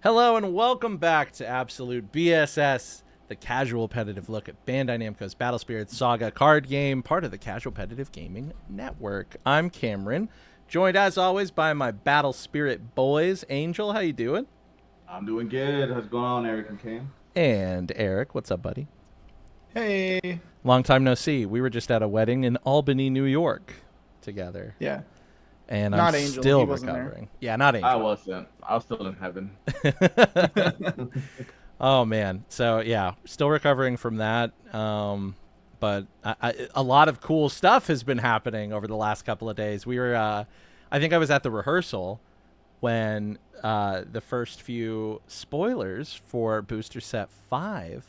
Hello and welcome back to Absolute BSS, the casualpetitive look at Bandai Namco's Battle Spirits Saga card game, part of the Casualpetitive Gaming Network. I'm Cameron, joined as always by my Battle Spirit boys. Angel, how you doing? I'm doing good. How's it going on, Eric and Cam? And Eric, what's up, buddy? Hey. Long time no see. We were just at a wedding in Albany, New York together. Yeah. And Not I'm Angel. still He wasn't recovering. Yeah, not Angel. I wasn't. I was still in heaven. Oh man, so yeah, still recovering from that. But a lot of cool stuff has been happening over the last couple of days. We were, I think I was at the rehearsal when the first few spoilers for Booster Set 5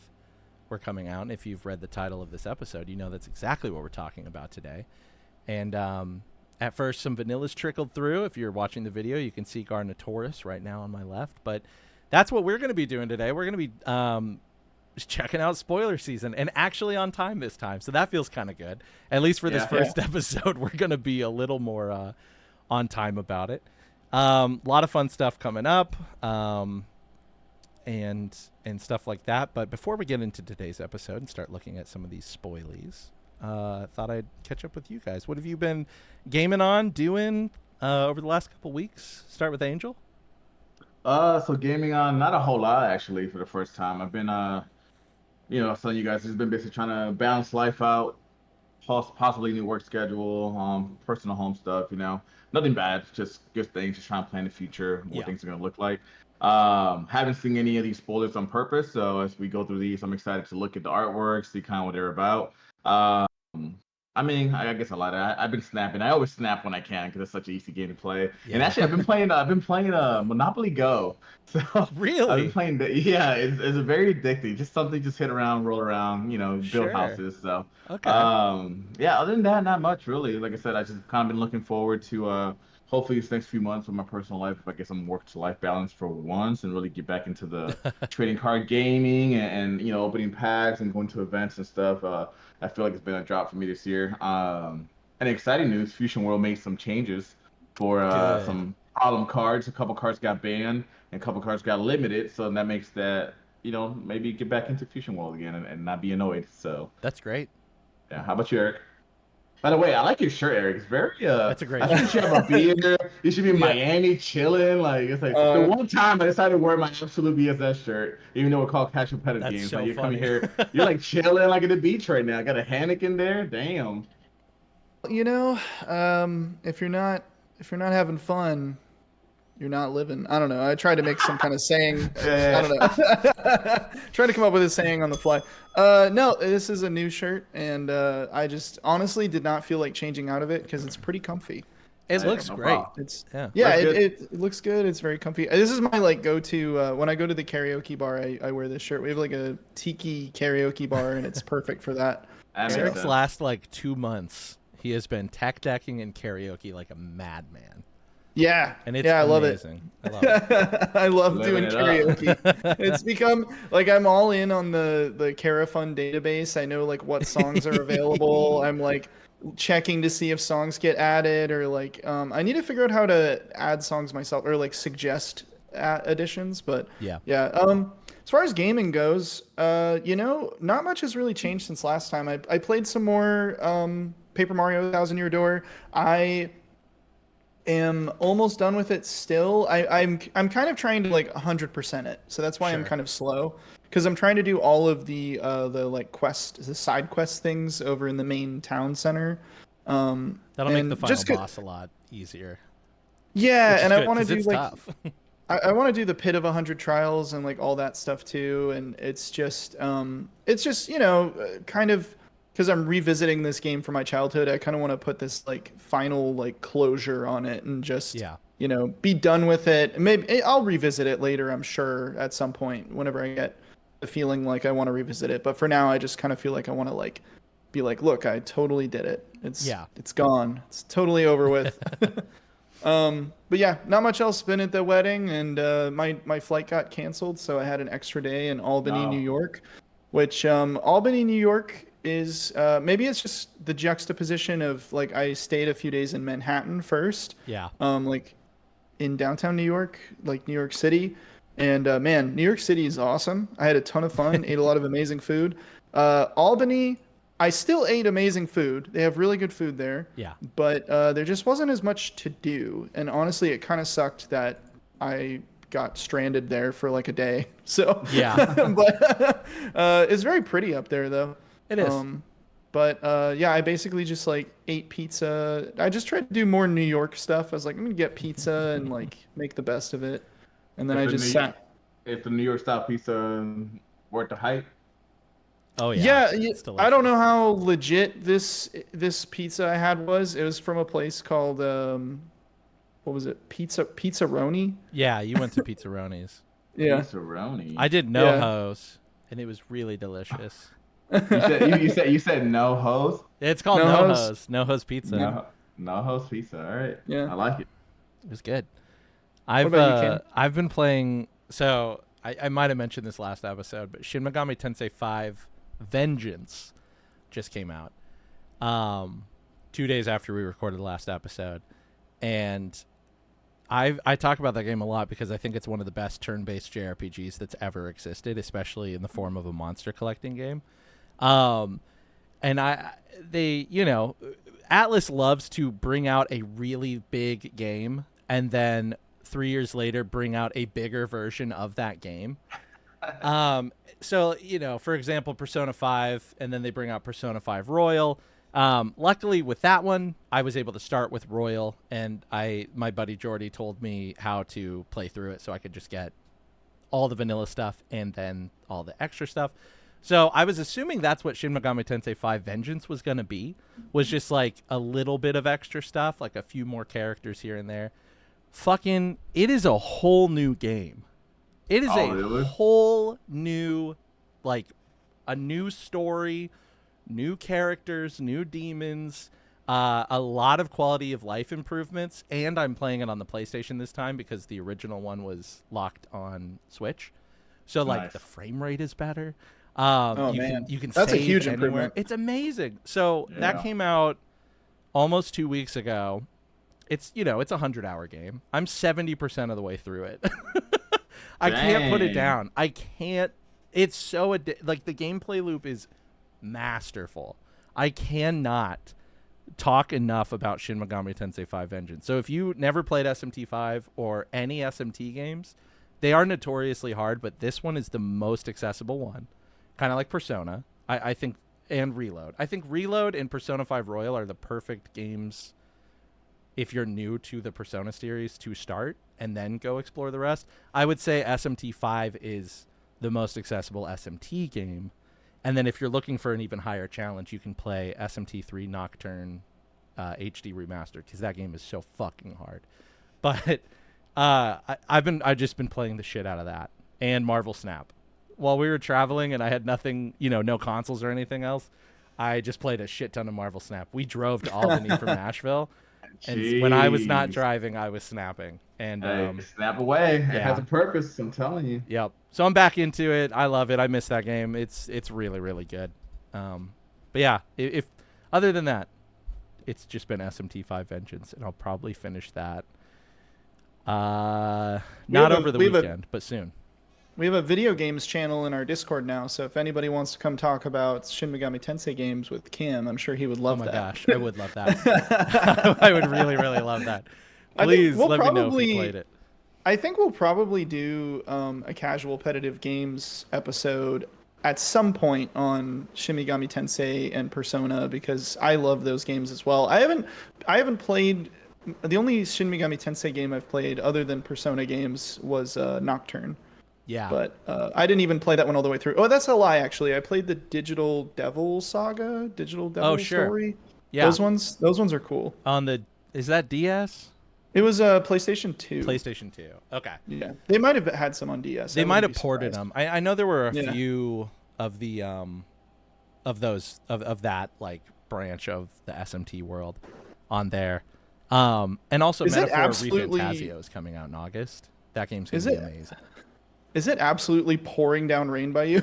were coming out. And if you've read the title of this episode, you know that's exactly what we're talking about today. And at first, some vanillas trickled through. If you're watching the video, you can see Garnatoris right now on my left. But that's what we're going to be doing today. We're going to be just checking out spoiler season, and actually on time this time. So that feels kind of good. At least for this first episode, we're going to be a little more on time about it. A lot of fun stuff coming up and stuff like that. But before we get into today's episode and start looking at some of these spoilies, thought I'd catch up with you guys. What have you been gaming on, doing over the last couple weeks? Start with Angel. So gaming on, not a whole lot actually for the first time. I've been, telling you guys, just been basically trying to balance life out, possibly new work schedule, personal home stuff, nothing bad, just good things, just trying to plan the future, what things are going to look like. Haven't seen any of these spoilers on purpose, so as we go through these, I'm excited to look at the artwork, see kind of what they're about. I guess a lot of I've been snapping. I always snap when I can because it's such an easy game to play. Yeah. And actually, I've been playing Monopoly Go. So really, I've been playing it's very addicting. Just something, just hit around, roll around, build houses. So okay. Other than that, not much really. Like I said, I just kind of been looking forward to hopefully these next few months with my personal life, if I get some work-to-life balance for once and really get back into the trading card gaming and opening packs and going to events and stuff. I feel like it's been a drop for me this year. And exciting news, Fusion World made some changes for some problem cards. A couple cards got banned and a couple cards got limited, so that makes that, maybe get back into Fusion World again and not be annoyed. So that's great. Yeah, how about you, Eric? By the way, I like your shirt, Eric. It's very that's a great I think you should have a beer. You should be in Miami chilling. Like it's like the one time I decided to wear my Absolute BSS shirt, even though we're called Casualpetitive games. So like you're funny. coming here, you're like chilling like at the beach right now. Got a hammock in there. Damn. If you're not having fun, you're not living. I don't know. I tried to make some kind of saying. I don't know. Trying to come up with a saying on the fly. No, this is a new shirt, and I just honestly did not feel like changing out of it because it's pretty comfy. It looks great. It looks good. It's very comfy. This is my go-to when I go to the karaoke bar. I wear this shirt. We have like a tiki karaoke bar, and it's perfect for that. Eric's last 2 months, he has been tech decking and karaoke like a madman. Yeah, and it's I love amazing. it. I love it. I love doing karaoke. It's become I'm all in on the Carafun database. I know what songs are available. I'm checking to see if songs get added or I need to figure out how to add songs myself or suggest additions. But yeah. As far as gaming goes, not much has really changed since last time. I played some more Paper Mario Thousand Year Door. I am almost done with it still. I'm kind of trying to 100% it, so that's why I'm kind of slow because I'm trying to do all of the side quest things over in the main town center. That'll make the final boss a lot easier. Yeah, and I want to do tough. I want to do the Pit of 100 Trials and all that stuff too, and it's just kind of. Because I'm revisiting this game from my childhood, I kind of want to put this final closure on it and just be done with it. Maybe I'll revisit it later, I'm sure, at some point whenever I get the feeling like I want to revisit it. But for now, I just kind of feel like I want to be look, I totally did it. It's gone. It's totally over with. But yeah, not much else. Been at the wedding, and my flight got canceled, so I had an extra day in Albany, New York, which Albany, New York is maybe it's just the juxtaposition of I stayed a few days in Manhattan first. Yeah. In downtown New York, New York City. And man, New York City is awesome. I had a ton of fun, ate a lot of amazing food. Albany, I still ate amazing food. They have really good food there. Yeah. But there just wasn't as much to do. And honestly, it kind of sucked that I got stranded there for like a day. So Yeah. but it's very pretty up there though. It is. But yeah, I basically just like ate pizza. I just tried to do more New York stuff. I was like, I'm gonna get pizza and like make the best of it. And then I just sat. If the New York style pizza worth the hype. Oh yeah. Yeah, It's I don't delicious. know how legit this pizza I had was. It was from a place called what was it? Pizzaroni? Yeah, you went to Pizzaroni's. Yeah. Pizzaroni. I did NoHo's, and it was really delicious. You said no host. It's called NoHo's. NoHo's Pizza. No host pizza. All right. Yeah. I like it. It was good. about you, Ken? I've been playing. So I might have mentioned this last episode, but Shin Megami Tensei 5 Vengeance just came out 2 days after we recorded the last episode, and I talk about that game a lot because I think it's one of the best turn-based JRPGs that's ever existed, especially in the form of a monster collecting game. And Atlas loves to bring out a really big game and then 3 years later bring out a bigger version of that game. So, for example, Persona 5, and then they bring out Persona 5 Royal. Luckily with that one, I was able to start with Royal, and my buddy Jordy told me how to play through it so I could just get all the vanilla stuff and then all the extra stuff. So I was assuming that's what Shin Megami Tensei 5 Vengeance was going to be, was just like a little bit of extra stuff, like a few more characters here and there. Fucking, it is a whole new game. It is really? whole new, like, a new story, new characters, new demons, a lot of quality of life improvements, and I'm playing it on the PlayStation this time because the original one was locked on Switch. So, like, Nice. the frame rate is better. Man. You can That's a save huge anywhere. improvement. It's amazing. So that Yeah. came out almost 2 weeks ago. It's a 100-hour game. I'm 70% of the way through it. I can't put it Dang. down. I can't. It's so like the gameplay loop is masterful. I cannot talk enough about Shin Megami Tensei 5 Vengeance. So if you never played SMT5 or any SMT games, they are notoriously hard, but this one is the most accessible one. Kind of like Persona, I think, and Reload. I think Reload and Persona 5 Royal are the perfect games if you're new to the Persona series to start and then go explore the rest. I would say SMT5 is the most accessible SMT game. And then if you're looking for an even higher challenge, you can play SMT3 Nocturne HD Remastered, because that game is so fucking hard. But I've just been playing the shit out of that and Marvel Snap. While we were traveling and I had nothing, no consoles or anything else, I just played a shit ton of Marvel Snap. We drove to Albany from Nashville, and when I was not Jeez. driving, I was snapping. And Hey, snap away. It yeah. has a purpose. I'm telling you. yep. So I'm back into it. I love it. I miss that game. It's really, really good. But yeah, if other than that, it's just been SMT5 Vengeance, and I'll probably finish that. Not over the weekend, but soon. We have a video games channel in our Discord now, so if anybody wants to come talk about Shin Megami Tensei games with Kim, I'm sure he would love Oh my that. gosh, I would love that. I would really, really love that. Please let me know if you played it. I think we'll probably do a Casualpetitive games episode at some point on Shin Megami Tensei and Persona, because I love those games as well. I haven't played. The only Shin Megami Tensei game I've played other than Persona games was Nocturne. Yeah. But I didn't even play that one all the way through. Oh, that's a lie, actually. I played the Digital Devil Saga, Digital Devil sure. Story. Yeah. Those ones are cool. Is that DS? It was PlayStation 2. PlayStation 2. Okay. Yeah. They might have had some on DS. They I might have wouldn't be ported surprised. them. I know there were a Yeah. few of the of those of that like branch of the SMT world on there. And also Is it Metaphor absolutely- ReFantazio is coming out in August. That game's gonna Is be it- amazing. Is it absolutely pouring down rain by you?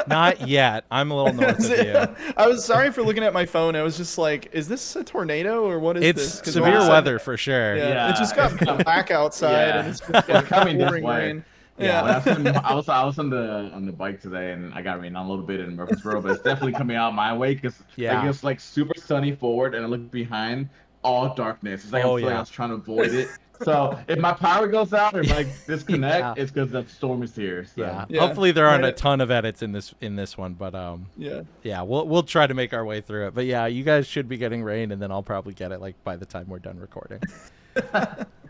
Not yet. I'm a little north Is of it- you. I was sorry for looking at my phone. I was just like, is this a tornado or what is It's this? 'Cause all severe of a sudden- weather for sure. Yeah, Yeah, it just got it's black outside yeah. and it's just It's coming this pouring way. rain. Yeah, I was on the bike today, and I got rained on a little bit in Murfreesboro, but it's definitely coming out my way because Yeah. it's like super sunny forward, and I look behind, all darkness. It's like Oh, I feel like yeah. I was trying to avoid it. So if my power goes out or like disconnect, Yeah. it's because the storm is here. So. Yeah. Yeah. Hopefully there aren't a Right. ton of edits in this one, but Yeah. yeah, we'll try to make our way through it. But yeah, you guys should be getting rain, and then I'll probably get it like by the time we're done recording.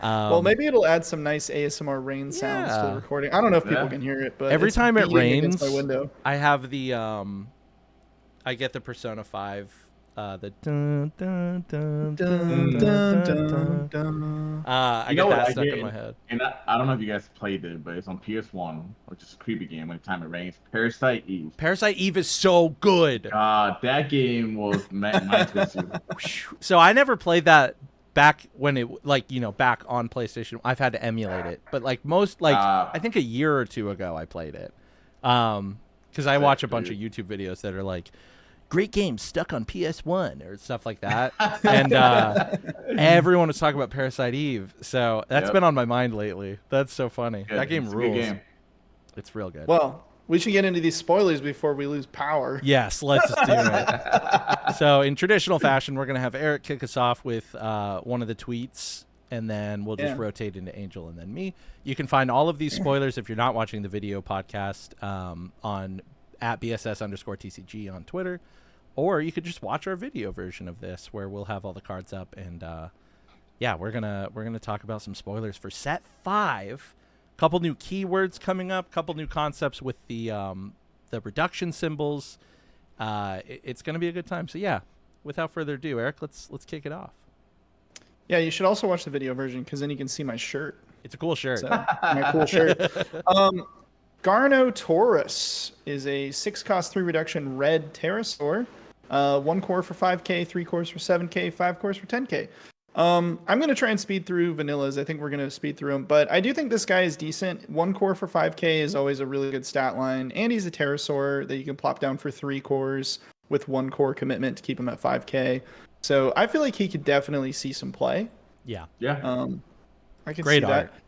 Well, maybe it'll add some nice ASMR rain sounds to Yeah. the recording. I don't know if people Yeah. can hear it, but Every it's time it beating against rains, my window. I have the I get the Persona 5 the dun dun dun dun Dun, dun dun, dun dun, dun. dun. I You get know what that I stuck in get? my head. And I don't know if you guys played it, but it's on PS1, which is a creepy game. When time it rains, Parasite Eve. Parasite Eve is so good. That game was my too. So I never played that back when it back on PlayStation. I've had to emulate it, but I think a year or two ago I played it. Because I watch a bunch of YouTube videos that are like great games stuck on PS1 or stuff like that, and everyone was talking about Parasite Eve. So that's been on my mind lately. That's so funny. Yeah, that game it's a rules. good game. It's real good. Well, we should get into these spoilers before we lose power. Yes, let's do it. So in traditional fashion, we're going to have Eric kick us off with one of the tweets, and then we'll just rotate into Angel and then me. You can find all of these spoilers if you're not watching the video podcast on at BSS_TCG on Twitter, or you could just watch our video version of this where we'll have all the cards up. And we're gonna talk about some spoilers for set 5. Couple new keywords coming up, couple new concepts with the reduction symbols. It's going to be a good time. So yeah, without further ado, Eric, let's kick it off. Yeah, you should also watch the video version because then you can see my shirt. It's a cool shirt. So, my cool shirt. Garno Taurus is a 6-cost 3 reduction red pterosaur. 1 core for 5k, 3 cores for 7k, 5 cores for 10k. I'm going to try and speed through vanillas. I think we're going to speed through them. But I do think this guy is decent. 1 core for 5k is always a really good stat line. And he's a pterosaur that you can plop down for 3 cores with 1 core commitment to keep him at 5k. So I feel like he could definitely see some play. Yeah. Yeah. I can Great see art. that.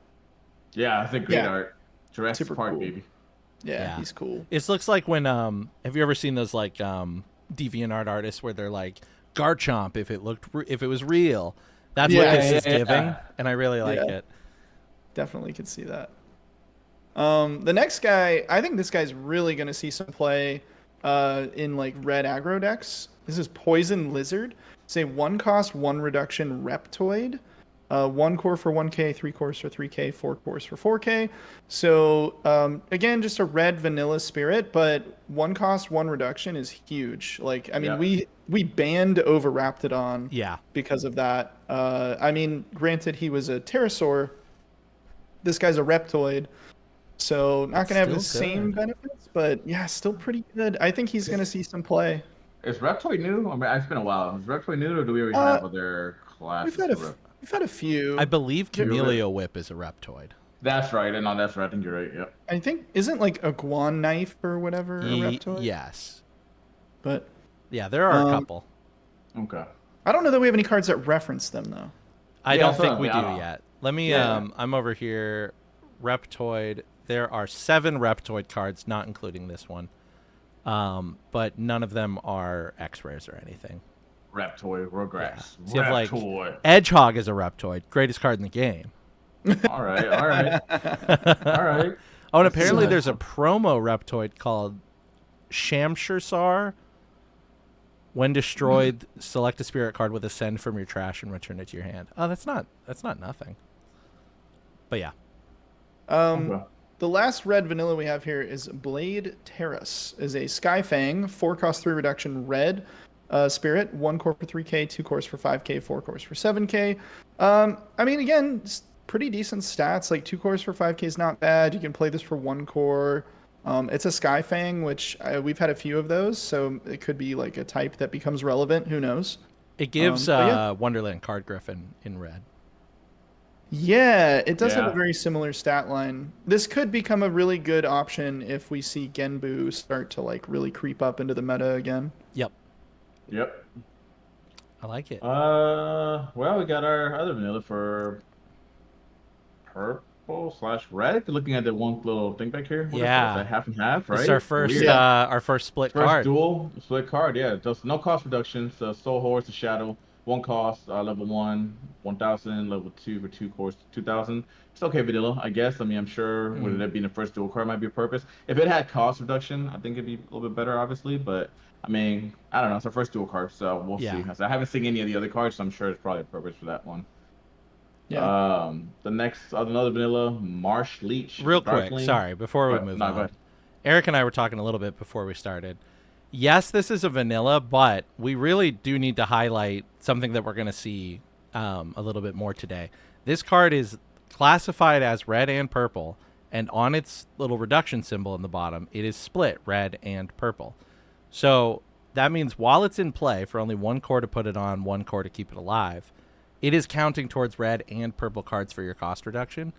Yeah, I think great art. Jurassic Super Park, cool. baby. Yeah, he's cool. It looks like when have you ever seen those like DeviantArt artists where they're like Garchomp if it was real? That's what this is giving, and I really like it. Definitely could see that. The next guy, I think this guy's really going to see some play in like red aggro decks. This is Poison Lizard. It's a 1 cost, 1 reduction Reptoid. 1 core for 1k, 3 cores for 3k, 4 cores for 4k. So again, just a red vanilla spirit, but 1 cost, 1 reduction is huge. Like, I mean, we banned over Raptidon because of that. I mean, granted, he was a pterosaur. This guy's a Reptoid. So not going to have the same benefits, but yeah, still pretty good. I think he's going to see some play. Is Reptoid new? I mean, it's been a while. Is Reptoid new, or do we already have other classes? We've had a few. I believe Camellia Whip is a Reptoid. That's right. No, that's right. I think you're right. Yep. I think, isn't like a Guan Knife or whatever a Reptoid? Yes. But yeah, there are a couple. Okay. I don't know that we have any cards that reference them though. I don't think we do yet. Let me I'm over here. Reptoid. There are 7 Reptoid cards, not including this one. But none of them are X-rares or anything. Reptoid, Rugrats. So you have like Reptoid. Edgehog is a Reptoid, greatest card in the game. All right. All right. Oh, and apparently there's a promo Reptoid called Shamshirsar. When destroyed, select a spirit card with a send from your trash and return it to your hand. Oh, that's not nothing. But yeah. Okay. The last red vanilla we have here is Blade Terrace. Is a Sky Fang, 4 cost 3 reduction red spirit, 1 core for 3k, 2 cores for 5k, 4 cores for 7k. I mean, again, pretty decent stats. Like 2 cores for 5k is not bad. You can play this for 1 core. It's a Sky Fang, which we've had a few of those, so it could be like a type that becomes relevant. Who knows? It gives Wonderland Card Griffin in red. Yeah, it does have a very similar stat line. This could become a really good option if we see Genbu start to like really creep up into the meta again. Yep. I like it. Well, we got our other vanilla for purple / red. Looking at the one little thing back here. What is Yeah. that? Half and half, right? It's our first split First card. dual split card, yeah. Just no cost reduction. So Soul Horse, the Shadow, one cost, level 1, 1,000, level 2 for 2 cost, 2,000. It's okay, vanilla, I guess. I mean, I'm sure with it being the first dual card might be a purpose. If it had cost reduction, I think it'd be a little bit better, obviously. But I mean, I don't know. It's our first dual card, so we'll see. So I haven't seen any of the other cards, so I'm sure it's probably a purpose for that one. Yeah. The next, another vanilla, Marsh Leech. Real quick, Darkling. sorry, before we move on. Eric and I were talking a little bit before we started. Yes, this is a vanilla, but we really do need to highlight something that we're going to see a little bit more today. This card is classified as red and purple, and on its little reduction symbol in the bottom, it is split red and purple. So that means while it's in play for only 1 core to put it on, 1 core to keep it alive, it is counting towards red and purple cards for your cost reduction,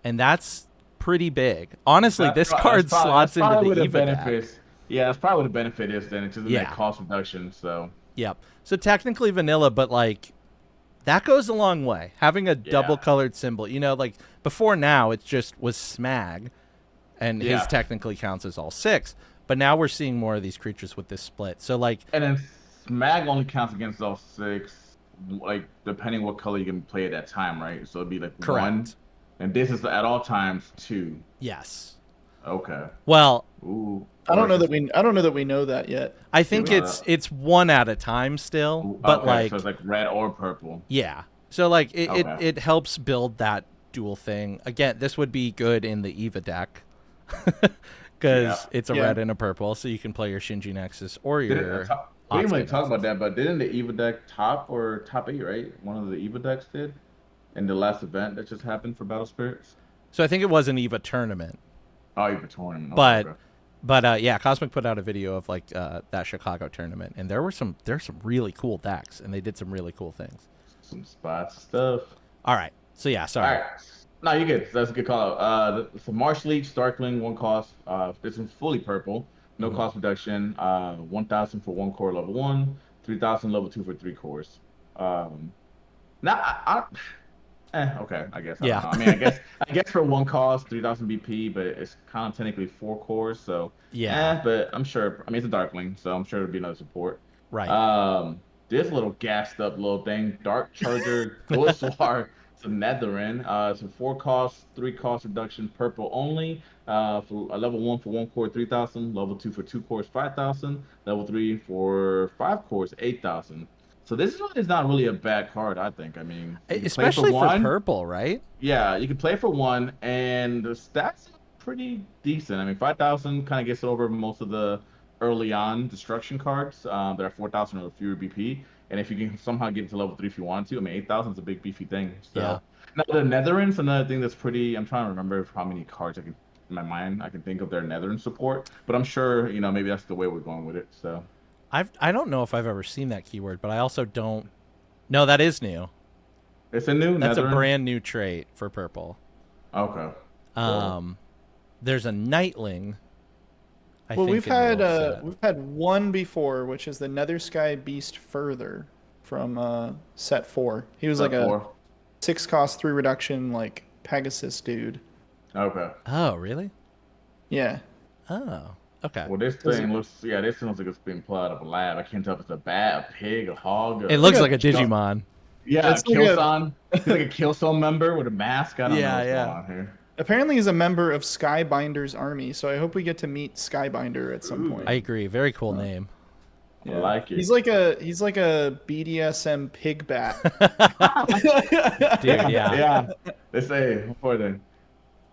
and that's pretty big. Honestly, this card slots into the EVA deck. Yeah, that's probably what the benefit is then. It's just that cost reduction, so. Yep. So technically vanilla, but like that goes a long way. Having a double colored symbol, you know, like before now it just was Smag, and his technically counts as all 6. But now we're seeing more of these creatures with this split. So like, and then Smag only counts against all 6. Like depending what color you can play at that time, right? So it'd be like 1, and this is at all times 2. Yes. Okay. Well, I don't know that we know that yet. I think it's 1 at a time still, but like so it's like red or purple. Yeah. So like it helps build that dual thing. Again, this would be good in the EVA deck because it's a red and a purple, so you can play your Shinji Nexus or your. We didn't really talk about that, but didn't the EVA deck top 8, right? One of the EVA decks did in the last event that just happened for Battle Spirits. So I think it was an EVA tournament. Oh, EVA tournament. But yeah, Cosmic put out a video of like that Chicago tournament, and there's some really cool decks, and they did some really cool things. Some spots stuff. All right. So yeah, sorry. All right. No, you're good. That's a good call out. So Marsh Leech, Starling, 1 cost. This one's fully purple. No cost reduction. 1,000 for 1 core level 1. 3,000 level 2 for 3 cores. Okay, I guess. I don't know. I mean, I guess for 1 cost, 3,000 BP, but it's kind of technically 4 cores, so but I'm sure. I mean, it's a Darkling, so I'm sure it'll be another support. Right. This little gassed up little thing, Dark Charger Gar. It's a Netherin. It's a 4 cost, 3 cost reduction, purple only. For a level 1 for 1 core, 3,000. Level 2 for 2 cores, 5,000. Level 3 for 5 cores, 8,000. So this one is not really a bad card, I think. I mean, especially for purple, right? Yeah, you can play for 1, and the stats are pretty decent. I mean, 5,000 kind of gets over most of the early on destruction cards that are 4,000 or fewer BP. And if you can somehow get to level 3 if you want to, I mean, 8,000 is a big beefy thing. So now the Netherin's another thing that's pretty. I'm trying to remember how many cards in my mind I can think of their Netherin support, but I'm sure maybe that's the way we're going with it. So. I don't know if I've ever seen that keyword, but I also don't. No, that is new. It's a new. That's Netherin? A brand new trait for purple. Okay. Cool. There's a Nightling. We've had one before, which is the Nether Sky Beast Further from set 4. He was like a 6 cost 3 reduction like Pegasus dude. Okay. Oh, really? Yeah. Oh. Okay. Well, this thing looks like it's being pulled out of a lab. I can't tell if it's a bat, a pig, a hog. It looks like a Digimon. Yeah, it's Killzone. He's like a Killzone member with a mask. I don't know what's going on here. Apparently, he's a member of Skybinder's army, so I hope we get to meet Skybinder at some point. I agree. Very cool name. Yeah. I like it. He's like a BDSM pig bat. Dude, yeah. Let's say before then.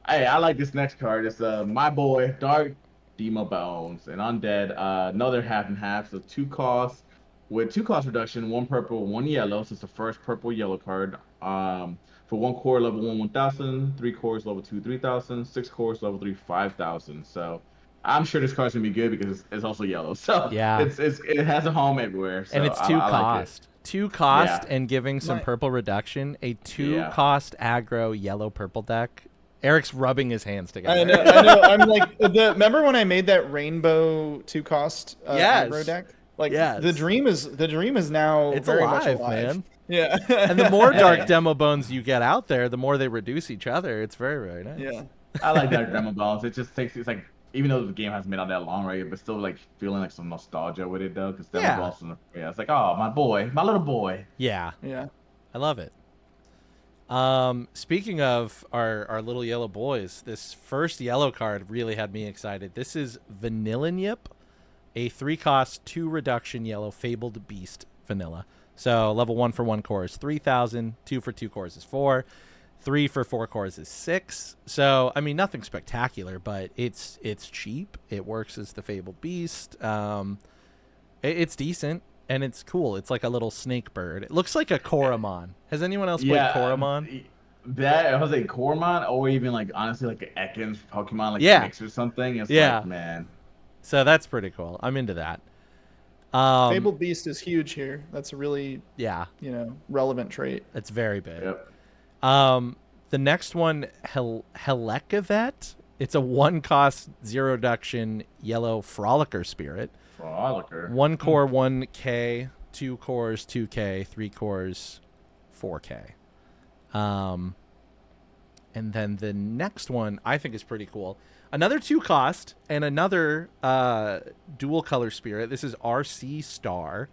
Hey, I like this next card. It's my boy Dark Demo Bones and Undead. Another half and half, so 2 costs with 2 cost reduction, 1 purple, 1 yellow. So it's the first purple yellow card. For 1 core level 1, 1,000. 3 cores level 2, 3,000. 6 cores level 3, 5,000. So I'm sure this card's gonna be good because it's also yellow. So yeah, it has a home everywhere. So and it's 2 cost. Like 2 cost and giving some purple reduction. A 2 cost aggro yellow purple deck. Eric's rubbing his hands together. I know. I'm like, remember when I made that rainbow 2 cost aggro deck? Like, the dream is now it's very alive, much alive. Man. Yeah. And the more dark demo bones you get out there, the more they reduce each other. It's very, very nice. Yeah. I like that demo balance. It just takes it's like even though the game hasn't been out that long, right? But still like feeling like some nostalgia with it though, because demo Yeah. balance, yeah, it's like oh my boy, my little boy. Yeah. Yeah. I love it. Speaking of our little yellow boys, this first yellow card really had me excited. This is Vanillanyip, a 3-cost 2 reduction yellow fabled beast vanilla. So level 1 for 1 core is 3,000, 2 for 2 cores is 4, 3 for 4 cores is 6. So I mean nothing spectacular, but it's cheap. It works as the fabled beast. It's decent. And it's cool. It's like a little snake bird. It looks like a Koromon. Has anyone else played Koromon? That I was like Koromon, or even like honestly like an Ekans Pokemon like Yeah. mix or something. It's Yeah. like man. So that's pretty cool. I'm into that. Fabled Beast is huge here. That's a really Yeah, relevant trait. it's very big. Yep. The next one, Helekavet. It's a 1-cost 0 reduction yellow Frolicker Spirit. Frolicker. 1 core 1k, 2 cores 2k, 3 cores 4k. And then the next one I think is pretty cool. Another 2-cost and another dual color spirit. This is RC Star.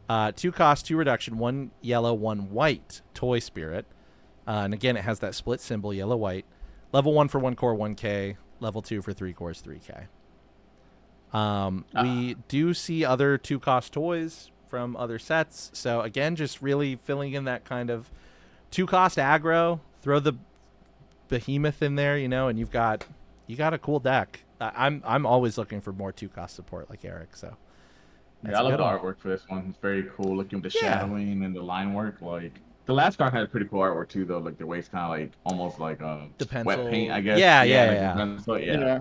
2-cost 2 reduction, 1 yellow 1 white toy spirit. And again it has that split symbol yellow white. Level 1 for 1 core 1k, level 2 for 3 cores 3k. We do see other 2-cost toys from other sets. So again, just really filling in that kind of 2-cost aggro. Throw the behemoth in there, and you got a cool deck. I'm always looking for more 2-cost support like Eric. So yeah, I love the artwork for this one. It's very cool looking with the shadowing and the line work. Like the last card had pretty cool artwork too, though. Like the way it's kind of like almost like the pencil. wet paint, I guess. Yeah. So, yeah.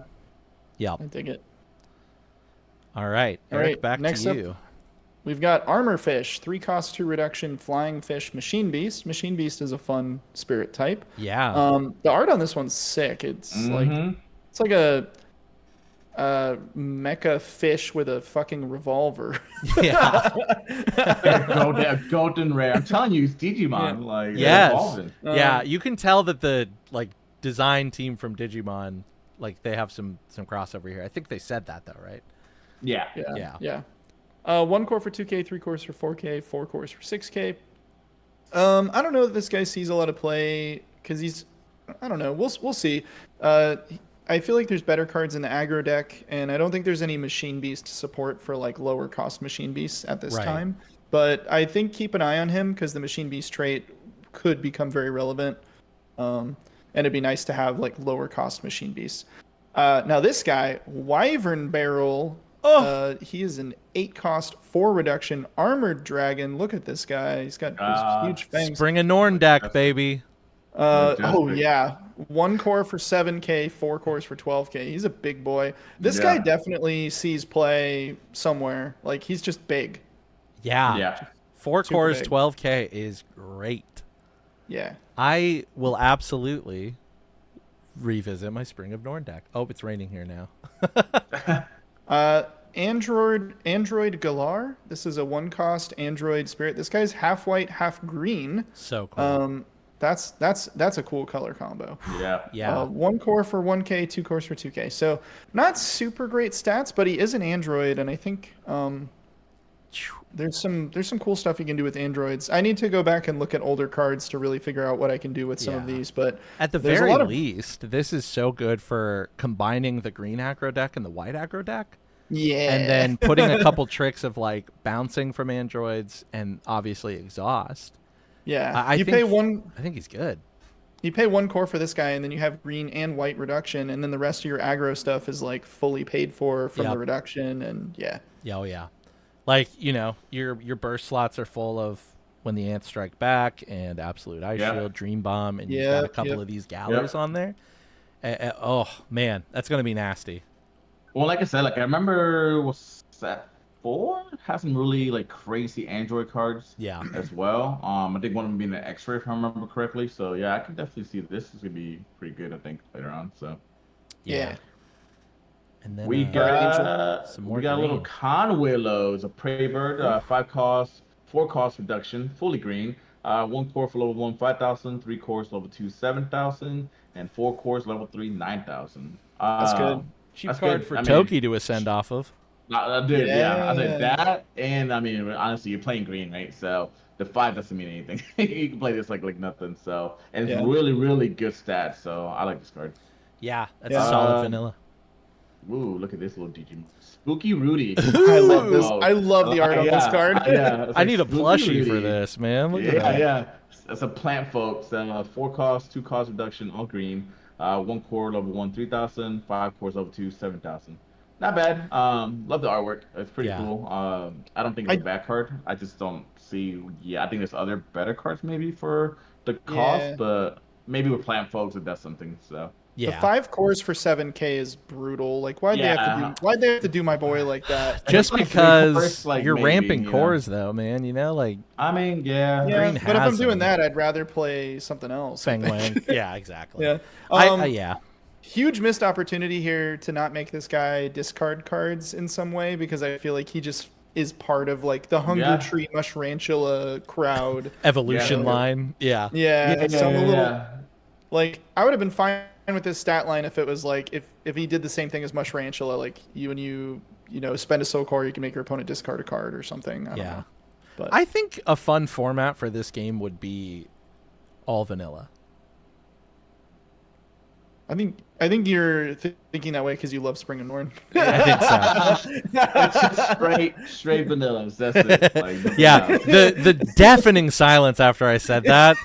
Yeah. I dig it. All right, Eric, back next to you. Up, we've got Armor Fish, 3-cost 2 reduction, Flying Fish, Machine Beast. Machine Beast is a fun spirit type. Yeah. The art on this one's sick. It's like a mecha fish with a fucking revolver. Yeah. Golden rare. I'm telling you, it's Digimon. Like yes. evolving. Yeah, you can tell that the design team from Digimon they have some crossover here. I think they said that though, right? Yeah. 1 core for 2k, 3 cores for 4k, 4 cores for 6k. I don't know if this guy sees a lot of play because I don't know. We'll see. I feel like there's better cards in the aggro deck, and I don't think there's any Machine Beast support for lower cost Machine Beasts at this time. But I think keep an eye on him because the Machine Beast trait could become very relevant. And it'd be nice to have lower cost Machine Beasts. Now this guy, Wyvern Barrel. He is an 8-cost 4 reduction armored dragon. Look at this guy. He's got these huge fangs. Spring of Norn deck, baby. Yeah. 1 core for 7k, 4 cores for 12k. He's a big boy. This guy definitely sees play somewhere. He's just big. Yeah. 4 Super cores, big. 12k is great. Yeah. I will absolutely revisit my Spring of Norn deck. Oh, it's raining here now. Android Galar. This is a 1-cost Android spirit. This guy's half white, half green. So cool. That's a cool color combo. Yeah. 1 core for 1k, 2 cores for 2k. So not super great stats, but he is an android, and I think there's some cool stuff you can do with androids. I need to go back and look at older cards to really figure out what I can do with some of these. But at the very least, this is so good for combining the green aggro deck and the white aggro deck. Yeah. And then putting a couple tricks of bouncing from androids and obviously exhaust. Yeah. I think he's good. You pay 1 core for this guy, and then you have green and white reduction, and then the rest of your aggro stuff is fully paid for from the reduction, and yeah. Oh yeah. Your burst slots are full of When the Ants Strike Back and Absolute Ice Shield, Dream Bomb, and you've got a couple of these Gallows on there. Oh man, that's gonna be nasty. Well, like I said, I remember was that 4 has some really crazy Android cards. Yeah. As well. I think one of them being the X-ray, if I remember correctly. So yeah, I can definitely see this is gonna be pretty good. I think later on. So. Yeah. And then we got some more. We got a little Conwillows, a prey bird, 5 cost, 4 cost reduction, fully green. 1 core for level 1, 5,000. 3 cores level 2, 7,000. And 4 cores level 3, 9,000. That's good. Cheap That's card good. for I mean, Toki to ascend off of. dude, yeah, I said Yeah. that, and I mean, honestly, you're playing green, right? So the 5 doesn't mean anything. You can play this like nothing. So, and it's Yeah. really, really good stats. So I like this card. Yeah, that's Yeah. a solid vanilla. Ooh, look at this little Digimon. Spooky Rudy. I love this. Oh, I love the art on this yeah, card. yeah. It's I like need a Spooky plushie for Rudy. this, man. Look at Yeah, that. yeah. It's a plant, folks. 4 cost, 2 cost reduction, all green. 1 core level 1, 3,000. 5 cores level 2, 7,000. Not bad. Love the artwork. It's pretty Yeah. cool. I don't think it's a bad card. I just don't see. Yeah, I think there's other better cards maybe for the cost, Yeah. but maybe with plant folks it does something. So. The Yeah. 5 cores for 7K is brutal. Like, why'd they have to do my boy like that? Just Like because first, like, you're maybe, ramping you know. cores, though, man. You know, like I mean, yeah. Yeah, Green but if I'm has doing them. that, I'd rather play something else. I Fang think. Wang. Yeah, exactly. Yeah. Yeah. Huge missed opportunity here to not make this guy discard cards in some way, because I feel like he just is part of like the Hunger Yeah. Tree Mushrantula crowd. Evolution Yeah. line. Yeah. Yeah, so I'm a little yeah. like, I would have been fine with this stat line if it was like if he did the same thing as Mushrantula, like you spend a soul core, you can make your opponent discard a card or something. I don't Yeah. know. But I think a fun format for this game would be all vanilla. I think you're thinking that way because you love Spring and Norn. I think so. It's just straight vanillas. That's it. Like, Yeah, vanilla. the deafening silence after I said that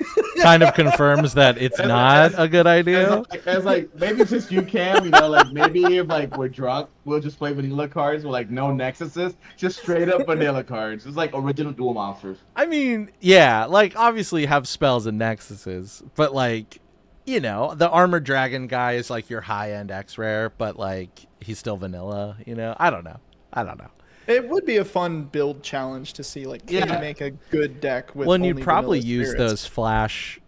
kind of confirms that it's not a good idea. It's like maybe since you can, like maybe if like we're drunk, we'll just play vanilla cards with like no nexuses, just straight up vanilla cards. It's like original dual monsters. I mean, yeah, like obviously have spells and nexuses, but like, the armored dragon guy is like your high end X rare, but like he's still vanilla. I don't know. It would be a fun build challenge to see, like, can you make a good deck with Well, and only you'd probably vanilla use spirits? those flash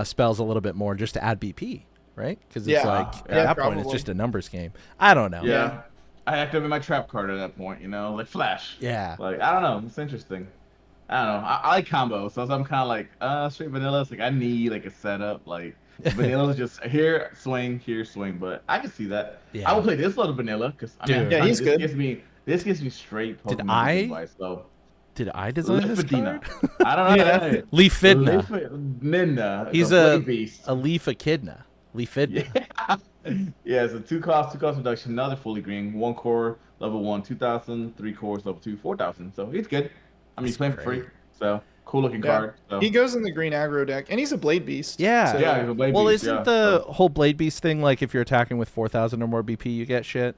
spells a little bit more just to add BP, right? Because it's Yeah. like at Yeah, that point it's probably. just a numbers game. I don't know. Yeah. I activate my trap card at that point, like flash. Yeah. Like I don't know, it's interesting. I don't know. I like combos, so I'm kind of like straight vanilla. It's like I need like a setup. Like vanilla is just here swing, but I can see that. Yeah. I will play this little vanilla because Dude. Yeah, he's good. This gives me straight Pokemon Did I- advice. So Did I design this Lifadina. card? I don't know. Yeah. Leafidna. Nina. He's the a Blade beast. Leaf Echidna. Leafidna. Yeah, it's a 2 cost reduction, another fully green, 1 core, level 1, 2,000, 3 cores, level 2, 4,000. So he's good. I mean, he's playing for free. great. So cool looking Yeah. card. So. He goes in the green aggro deck, and he's a Blade Beast. Yeah. So- Yeah, he's a Blade Well, beast, isn't yeah, the so. whole Blade Beast thing like if you're attacking with 4,000 or more BP, you get shit?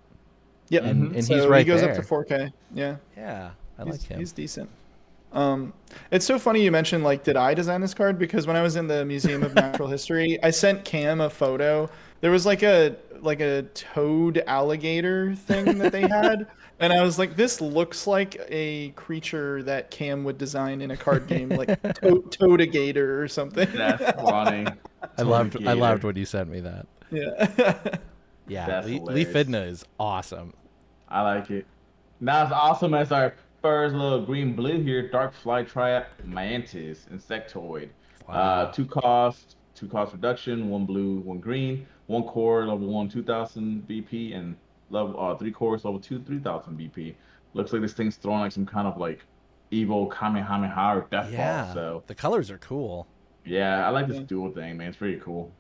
Yep. And So he's right he goes there. up to 4K. Yeah. Yeah, I He's, like him. he's decent. It's so funny you mentioned, like, did I design this card? Because when I was in the Museum of Natural History, I sent Cam a photo. There was like a toad alligator thing that they had, and I was like, this looks like a creature that Cam would design in a card game, like Toadigator or something. That's funny. I loved when you sent me that. Yeah. Yeah, That's hilarious. Leafidna is awesome. I like it. Not as awesome as our first little green blue here, Dark Fly Triad Mantis Insectoid. Wow. 2 cost reduction, 1 blue, 1 green, 1 core, level 1, 2,000 BP, and level 3 cores, level 2, 3,000 BP. Looks like this thing's throwing like some kind of like evil Kamehameha or Death Yeah, Ball. So the colors are cool. yeah, I like this dual thing, man. It's pretty cool.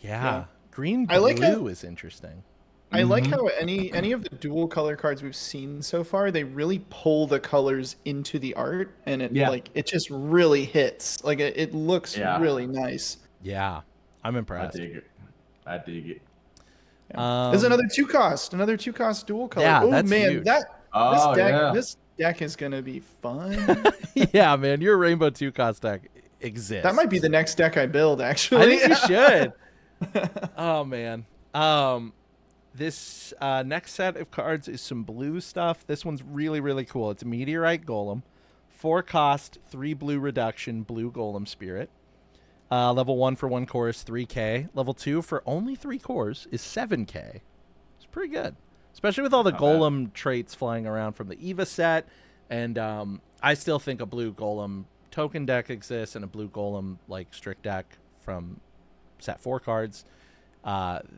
Yeah, green I like blue is interesting. I like how any of the dual color cards we've seen so far, they really pull the colors into the art, and it just really hits. Like it looks really nice. Yeah, I'm I impressed. dig it. I dig it. There's another 2 cost dual color. Yeah, oh that's man, huge. Oh, yeah. this deck is gonna be fun. Yeah, man, your Rainbow 2 cost deck exists. That might be the next deck I build, actually. I think you should. Oh man. This next set of cards is some blue stuff. This one's really, really cool. It's a Meteorite Golem. 4 cost, 3 blue reduction, blue Golem Spirit. Level 1 for 1 core is 3K. Level 2 for only 3 cores is 7K. It's pretty good. Especially with all the Golem traits flying around from the Eva set. And I still think a blue Golem token deck exists and a blue Golem like strict deck from set 4 cards.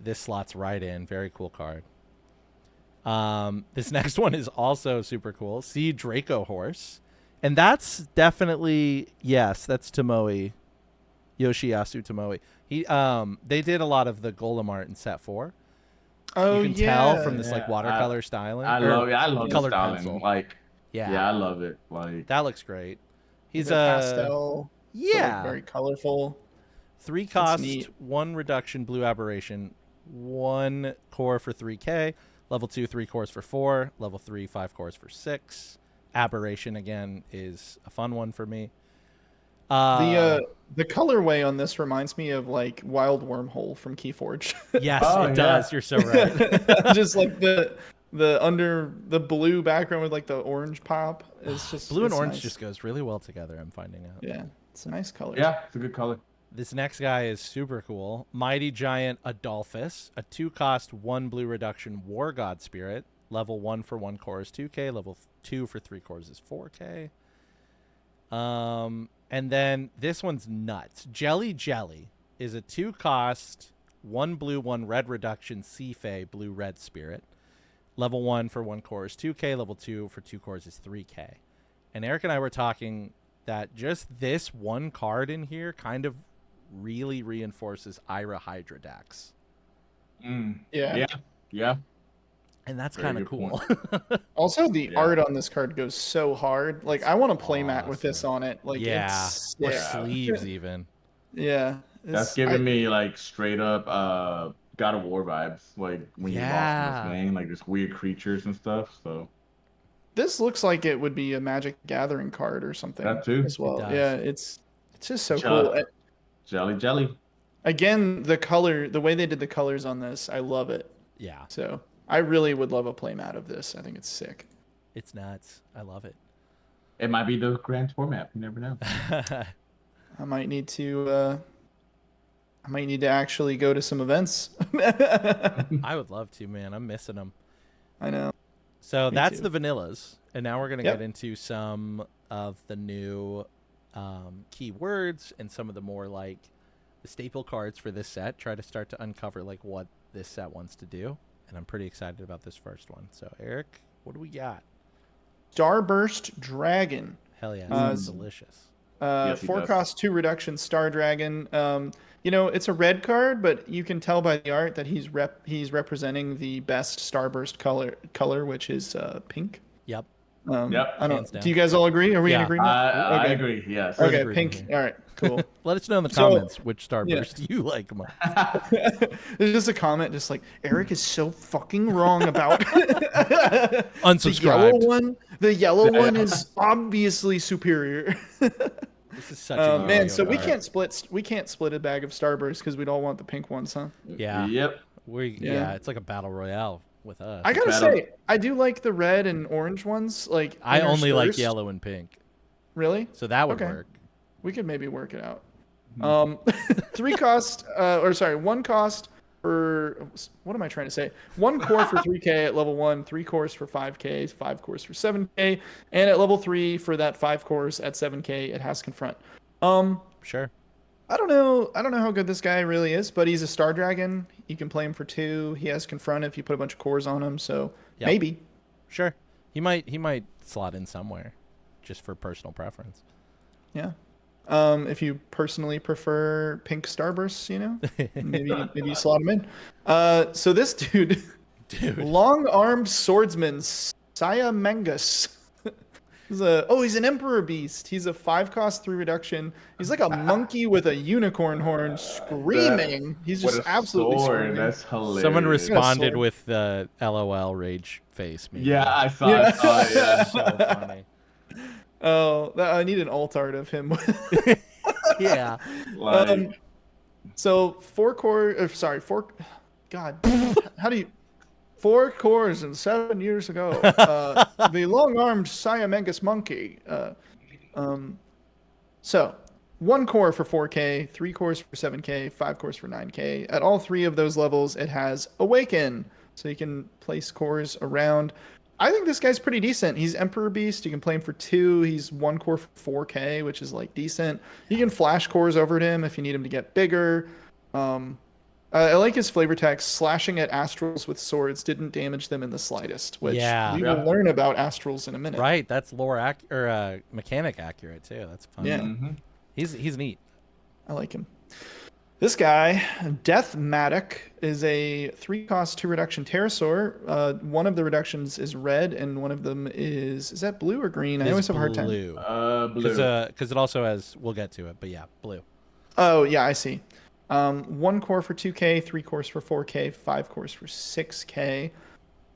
This slots right in. Very cool card. This next one is also super cool. See Draco Horse. And that's definitely, yes, that's Tomoe. Yoshiyasu Tomoe. They did a lot of the Golem art in set 4. Oh, you can tell from this like watercolor styling. I love the colored styling. pencil. Like, yeah, I love it. Like that looks great. He's a pastel. Yeah, like, very colorful. 3 cost, 1 reduction, blue aberration, 1 core for 3k. Level 2, 3 cores for 4. Level 3, 5 cores for 6. Aberration again is a fun one for me. The colorway on this reminds me of like Wild Wormhole from Keyforge. Yes, it does. You're so right. Just like the under the blue background with like the orange pop. It's just blue and orange nice. just goes really well together. I'm finding out. Yeah, it's a nice color. Yeah, it's a good color. This next guy is super cool. Mighty Giant Adolphus, a 2 cost, 1 blue reduction War God Spirit. Level 1 for 1 core is 2k. Level 2 for 3 cores is 4k. And then this one's nuts. Jelly is a 2 cost, 1 blue, 1 red reduction Seafay blue red spirit. Level 1 for 1 core is 2k. Level 2 for 2 cores is 3k. And Eric and I were talking that just this one card in here kind of really reinforces Ira Hydra decks. Yeah. And that's kind of cool. Also, the art on this card goes so hard. Like, I want to play mat with this on it. Like, or sleeves even. Yeah. That's giving me like straight up God of War vibes. Like when you lost this thing, like just weird creatures and stuff. So this looks like it would be a Magic Gathering card or something. That too. As well. Yeah, it's just so cool. Jelly. Again, the way they did the colors on this, I love it. Yeah. So I really would love a playmat of this. I think it's sick. It's nuts. I love it. It might be the grand format. You never know. I might need to actually go to some events. I would love to, man. I'm missing them. I know. So Me that's too. the vanillas, and now we're gonna get into some of the new keywords and some of the more like the staple cards for this set. Try to start to uncover like what this set wants to do, and I'm pretty excited about this first one. So Eric, what do we got? Starburst Dragon. Hell yeah, sounds delicious. 4 cost, 2 reduction Star Dragon. It's a red card, but you can tell by the art that he's representing the best Starburst color, which is pink. Yep. I don't. Do you guys all agree? Are we in agreement? I agree. Yes. Okay, pink. All right, cool. Let us know in the comments which Starburst you like most. There's just a comment, just like Eric is so fucking wrong about unsubscribed. The yellow one is obviously superior. This is such a man. So we can't split a bag of Starburst because we'd all want the pink ones, huh? Yeah. Yep. It's like a battle royale with us. I gotta say, I do like the red and orange ones. Like I only like yellow and pink. Really? So that would work. We could maybe work it out. 1 cost for what am I trying to say? 1 core for 3k at level 1, 3 cores for 5k, 5 cores for 7k, and at level 3 for that 5 cores at 7k, it has confront. Sure. I don't know how good this guy really is, but he's a Star Dragon. You can play him for 2. He has confront if you put a bunch of cores on him, so maybe. Sure. He might slot in somewhere just for personal preference. Yeah. If you personally prefer pink Starbursts, maybe you slot him in. So this dude. Long-armed swordsman, Saya Mangus. He's an Emperor Beast. He's a 5 cost, 3 reduction. He's like a monkey with a unicorn horn screaming. He's just absolutely screaming. That's hilarious. Someone responded with the LOL rage face. Maybe. Yeah, I saw it. Yeah. So funny. Oh, I need an alt art of him. Yeah. So 4 cores and 7 years ago, the long-armed Siamengus monkey. So 1 core for 4k, 3 cores for 7k, 5 cores for 9k. At all 3 of those levels, it has Awaken, so you can place cores around. I think this guy's pretty decent. He's Emperor Beast. You can play him for 2. He's 1 core for 4K, which is like decent. You can flash cores over to him if you need him to get bigger. I like his flavor text. Slashing at astrals with swords didn't damage them in the slightest, which we will learn about astrals in a minute. Right, that's lore mechanic accurate too. That's fun. Yeah, he's neat. I like him. This guy, Deathmatic, is a 3-cost 2 reduction pterosaur. One of the reductions is red, and one of them is that blue or green? I always have a hard time. Blue. Because it also has. We'll get to it, but yeah, blue. Oh yeah, I see. 1 core for 2K, 3 cores for 4K, 5 cores for 6K.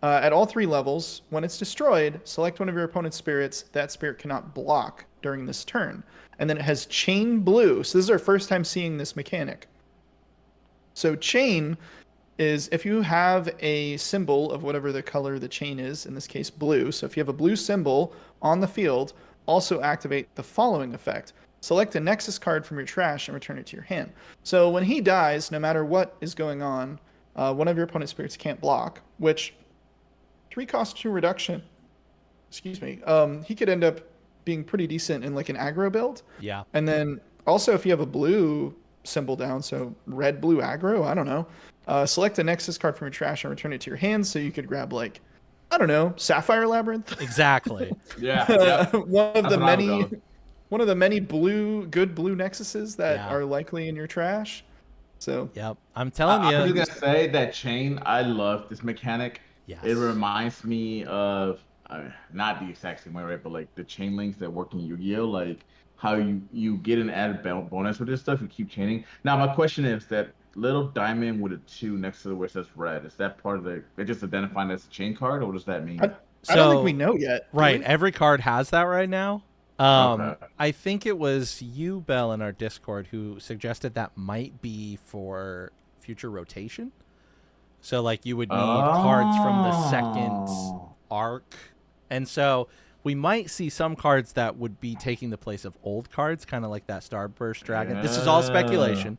At all 3 levels, when it's destroyed, select one of your opponent's spirits. That spirit cannot block during this turn. And then it has chain blue. So this is our first time seeing this mechanic. So chain is if you have a symbol of whatever the color the chain is, in this case blue. So if you have a blue symbol on the field, also activate the following effect. Select a Nexus card from your trash and return it to your hand. So when he dies, no matter what is going on, one of your opponent's spirits can't block, which 3-cost 2 reduction, excuse me, he could end up being pretty decent in like an aggro build. Yeah. And then also if you have a blue symbol down, so red, blue aggro, I don't know, select a Nexus card from your trash and return it to your hand so you could grab like, I don't know, Sapphire Labyrinth. Exactly. Yeah. One of the many good blue Nexuses that are likely in your trash. So yep, I'm telling you. I was gonna say that chain. I love this mechanic. Yes. It reminds me of not the exact same way, right? But like the chain links that work in Yu-Gi-Oh, like how you get an added bonus with this stuff. You keep chaining. Now my question is that little diamond with a 2 next to the where it says red. Is that part of the? They're just identifying as a chain card, or what does that mean? I don't think we know yet. Right, every card has that right now. Okay. I think it was you, Bell, in our Discord who suggested that might be for future rotation. So, like, you would need cards from the second arc. And so we might see some cards that would be taking the place of old cards, kind of like that Starburst Dragon. This is all speculation.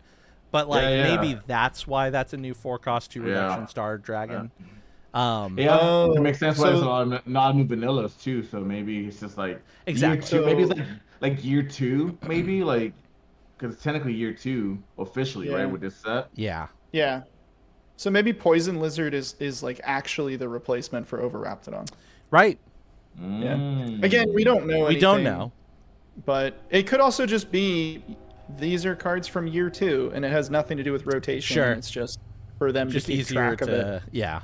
But, like, maybe that's why that's a new 4-cost 2 reduction Star Dragon. It makes sense why it's not new vanillas too. So maybe it's just like exactly. Maybe it's like year 2, maybe like because it's technically year 2 officially, right? With this set. Yeah. Yeah. So maybe Poison Lizard is like actually the replacement for Overraptidon. Right. Yeah. Again, we don't know. We don't know. But it could also just be these are cards from year 2, and it has nothing to do with rotation. Sure. It's just for them just to keep easier track of it. Yeah.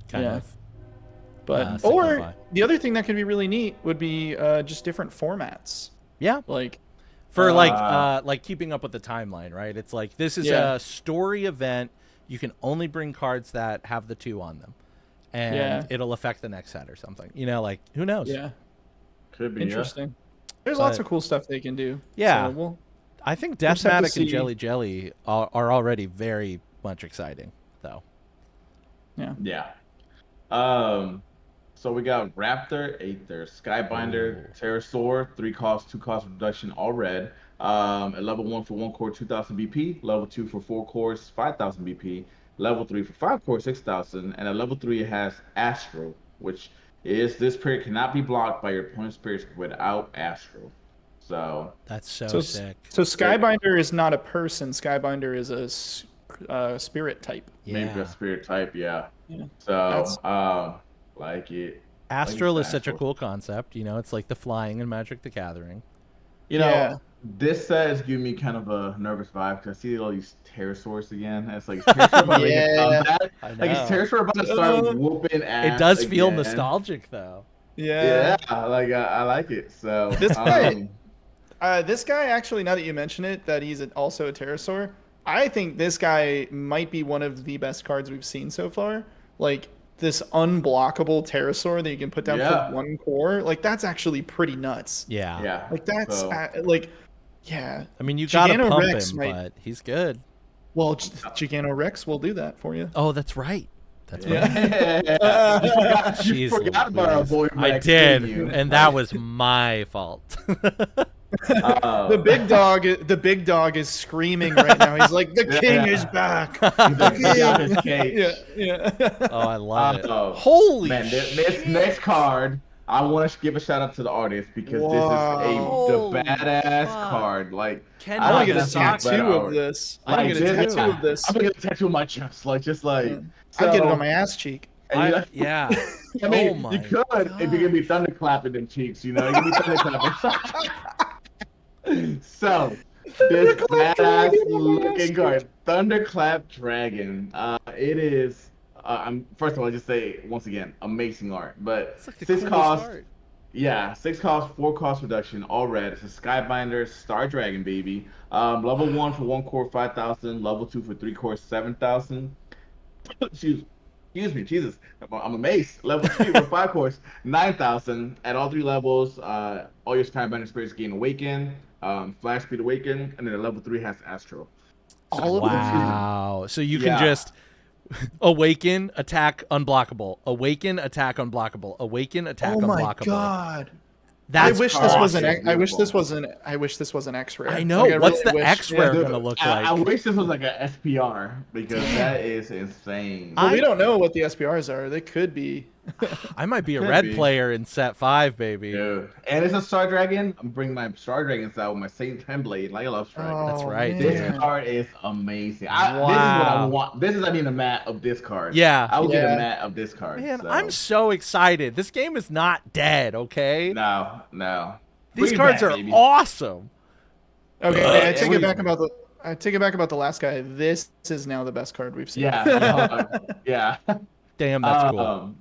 Kind of. But or the other thing that could be really neat would be just different formats. Yeah. Like for like keeping up with the timeline, right? It's like this is a story event. You can only bring cards that have the 2 on them. And it'll affect the next set or something. You know, like who knows? Yeah. Could be interesting. There's lots of cool stuff they can do. Yeah. So I think Deathmatic and Jelly Jelly are already very much exciting, though. Yeah. Yeah. So we got Raptor Ather, Skybinder, Pterosaur, 3-cost, 2-cost reduction, all red. At level 1 for 1 core, 2,000 BP. Level 2 for 4 cores, 5,000 BP. Level 3 for 5 cores, 6,000. And at level 3 it has Astro, which is this spirit cannot be blocked by your opponent's spirits without Astro. So that's so sick. So Skybinder is not a person. Skybinder is a spirit type. Maybe a spirit type, yeah. So like it. Astral is such a cool concept. You know, it's like the flying in Magic the Gathering. You know, this set is giving me kind of a nervous vibe because I see all these pterosaurs again. And it's like, Pterosaur about to like, is Pterosaur about to start whooping ass? It does feel nostalgic, though. Yeah. Yeah, like I like it. So this guy actually, now that you mention it, that he's also a pterosaur, I think this guy might be one of the best cards we've seen so far. Like this unblockable pterosaur that you can put down for 1 core. Like that's actually pretty nuts. Yeah. Yeah. Like that's like, yeah. I mean, you gotta pump him, might, but he's good. Well, Giganorex will do that for you. Oh, that's right. That's Yeah. You Jeez forgot about our Louise. boy I Rex, did, didn't you? and that was my fault. The big dog is screaming right now. He's like, the king is back. He's like, he got his cage. Yeah. Oh, I love it. Oh, Holy man, this shit. next card, I want to give a shout out to the artist because Wow. this is Holy the badass fuck. card. Like, Ken, I want to Not get a this tattoo of this. I want to get a Like, tattoo of this. I'm gonna get a tattoo on my chest, like just like. I'd get it so- on my ass cheek. and you- Yeah. I mean, Oh my you could if you're gonna be thunderclapping them cheeks, you know, you're gonna be thunderclapping. So, this badass looking card, Thunderclap Dragon. It is. First of all, I just say once again, amazing art. But It's like the 6 coolest cost. art. Yeah, 6 cost, 4 cost reduction, all red. It's a Skybinder Star Dragon baby. Level 1 for 1 core 5,000. Level 2 for 3 cores 7,000. Excuse me, Jesus, I'm amazed. Level 3 for 5 cores 9,000. At all 3 levels, all your Skybinder spirits gain Awaken, Flash Speed Awaken, and then at level 3 has Astro. All of them. Wow. So you can Yeah. just awaken, attack, unblockable. Awaken, attack, unblockable. Awaken, attack, Oh my unblockable. god. That's I wish this was an. awesome. I wish this was an. I wish this was an X-ray. I know. Like, What's really the wish- X-ray Dude, gonna look I like? wish this was like a SPR because that is insane. Well, I- we don't know what the SPRs are. They could be. I might be a Could red be. player in set 5, baby. Dude. And it's a Star Dragon. I'm bringing my Star Dragons out with my Saint Temblade. Like I love Star Dragon. That's Oh, right, This dude. card is amazing. This is what Wow. I want. This is I need a mat of this card. Yeah. I will get Yeah. a mat of this card. Man, so. I'm so excited. This game is not dead, okay? No. These Bring it cards back, are baby. awesome. Okay, I take we- it back about the. I take it back about the last guy. This is now the best card we've seen. Yeah. Yeah. Damn, that's cool.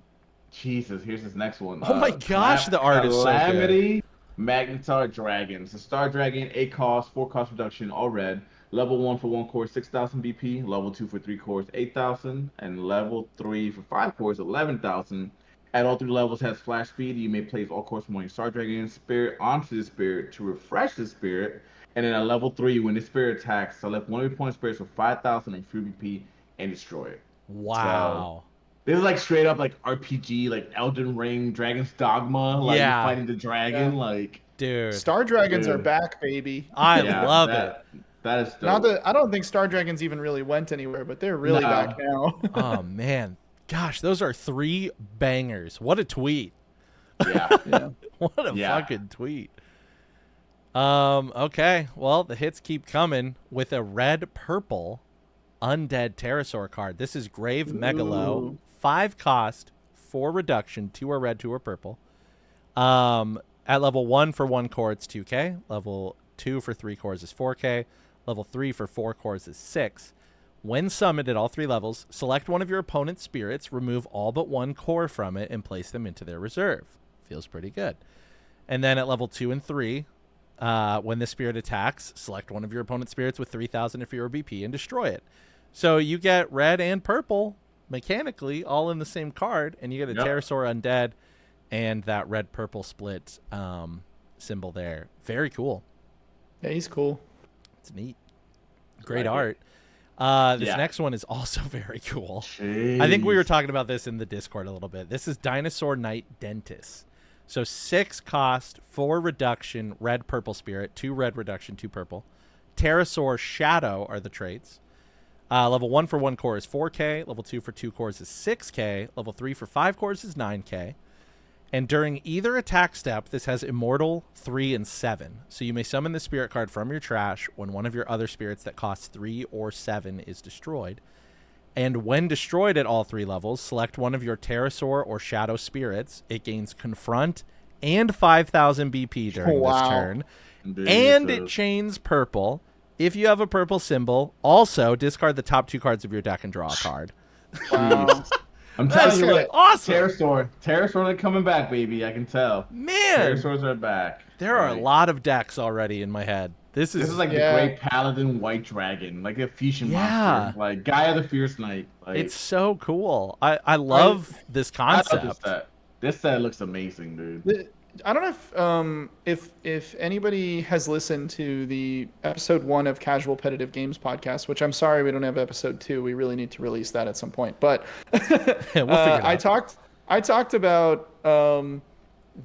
Jesus, here's this next one. Oh my gosh, the art is so good. Calamity Magnetar Dragon. It's a Star Dragon, 8 cost, 4 cost reduction, all red. Level 1 for 1 core, 6,000 BP. Level 2 for 3 cores, 8,000. And level 3 for 5 cores, 11,000. At all 3 levels has flash speed. You may place all cores from one of your Star Dragon spirit onto the spirit to refresh the spirit. And then at level 3, when the spirit attacks, select one of your opponent's spirits for 5,000 and free BP and destroy it. Wow. This is like straight up like RPG, like Elden Ring, Dragon's Dogma, like Yeah. you're fighting the dragon, Yeah. like Dude, Star Dragons are Dude. back, baby. I yeah, love it. That is dope. Not that I don't think Star Dragons even really went anywhere, but they're really No. back now. Oh, man. Gosh, those are 3 bangers. What a tweet. Yeah. Yeah. What a Yeah. fucking tweet. Okay. Well, the hits keep coming with a red-purple Undead Pterosaur card. This is Grave Megalow. Ooh. 5 cost, 4 reduction. 2 are red, 2 are purple. At level 1 for 1 core, it's 2k. Level 2 for 3 cores is 4k. Level 3 for 4 cores is 6. When summoned at all 3 levels, select one of your opponent's spirits, remove all but 1 core from it, and place them into their reserve. Feels pretty good. And then at level 2 and 3, when the spirit attacks, select one of your opponent's spirits with 3,000 or fewer BP and destroy it. So you get red and purple, mechanically, all in the same card, and you get a Yep. Pterosaur Undead and that red-purple split symbol there. Very cool. Yeah, he's cool. It's neat. Great like art. This Yeah. next one is also very cool. I think we were talking about this in the Discord a little bit. This is Dinosaur Knight Dentus. So 6 cost, 4 reduction, red purple spirit, 2 red reduction, 2 purple. Pterosaur Shadow are the traits. Level 1 for 1 core is 4k. Level 2 for 2 cores is 6k. Level 3 for 5 cores is 9k. And during either attack step, this has Immortal 3 and 7. So you may summon the spirit card from your trash when one of your other spirits that costs 3 or 7 is destroyed. And when destroyed at all 3 levels, select one of your Pterosaur or Shadow spirits. It gains Confront and 5,000 BP during this Wow. turn. And it chains purple. If you have a purple symbol, also discard the top 2 cards of your deck and draw a card. Wow. I'm That's telling you, look, awesome. Pterosaur are coming back, baby. I can tell. Man, Pterosaurs are back. there are a Like, lot of decks already in my head. This This is like Yeah. the Great Paladin White Dragon, like a fusion Yeah. monster, like Gaia the Fierce Knight. Like, it's so cool. I love this I love concept. this set. This set looks amazing, dude. I don't know if anybody has listened to the episode 1 of Casualpetitive Games podcast, which I'm sorry we don't have episode 2. We really need to release that at some point. But We'll figure it out. I talked about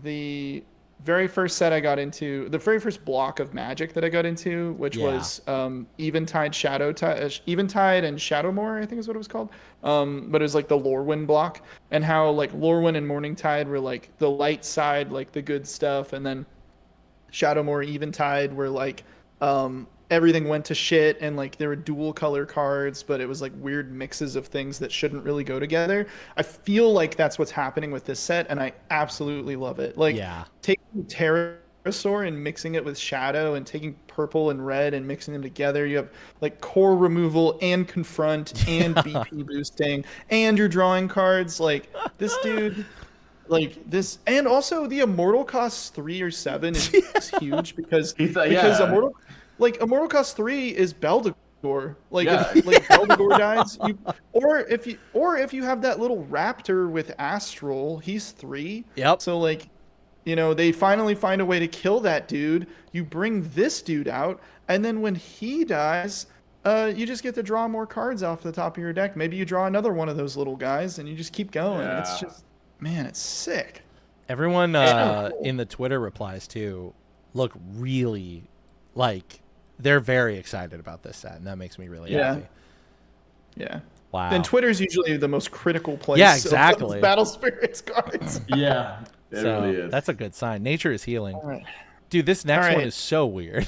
the very first set I got into, the very first block of Magic that I got into, which was Eventide, Eventide and Shadowmoor, I think is what it was called. But it was like the Lorwyn block, and how like Lorwyn and Morningtide were like the light side, like the good stuff, and then Shadowmoor, Eventide were like everything went to shit, and like there were dual color cards, but it was like weird mixes of things that shouldn't really go together. I feel like that's what's happening with this set, and I absolutely love it. Like taking Pterosaur and mixing it with Shadow, and taking purple and red and mixing them together. You have like core removal and confront and BP boosting, and you're drawing cards. Like this dude. Like this, and also the Immortal costs 3 or 7 is huge because Immortal cost 3 is Beldegor. Like if Beldegor dies, if you have that little Raptor with Astral, he's 3. Yep. So like, you know, they finally find a way to kill that dude. You bring this dude out, and then when he dies, you just get to draw more cards off the top of your deck. Maybe you draw another one of those little guys, and you just keep going. Yeah. It's just. Man, it's sick. Everyone in the Twitter replies too look really like they're very excited about this set, and that makes me really happy. Yeah. Wow. And Twitter's usually the most critical place. Yeah, exactly. Of Battle Spirits cards. Yeah, it really is. That's a good sign. Nature is healing. All right. Dude, this next one is so weird.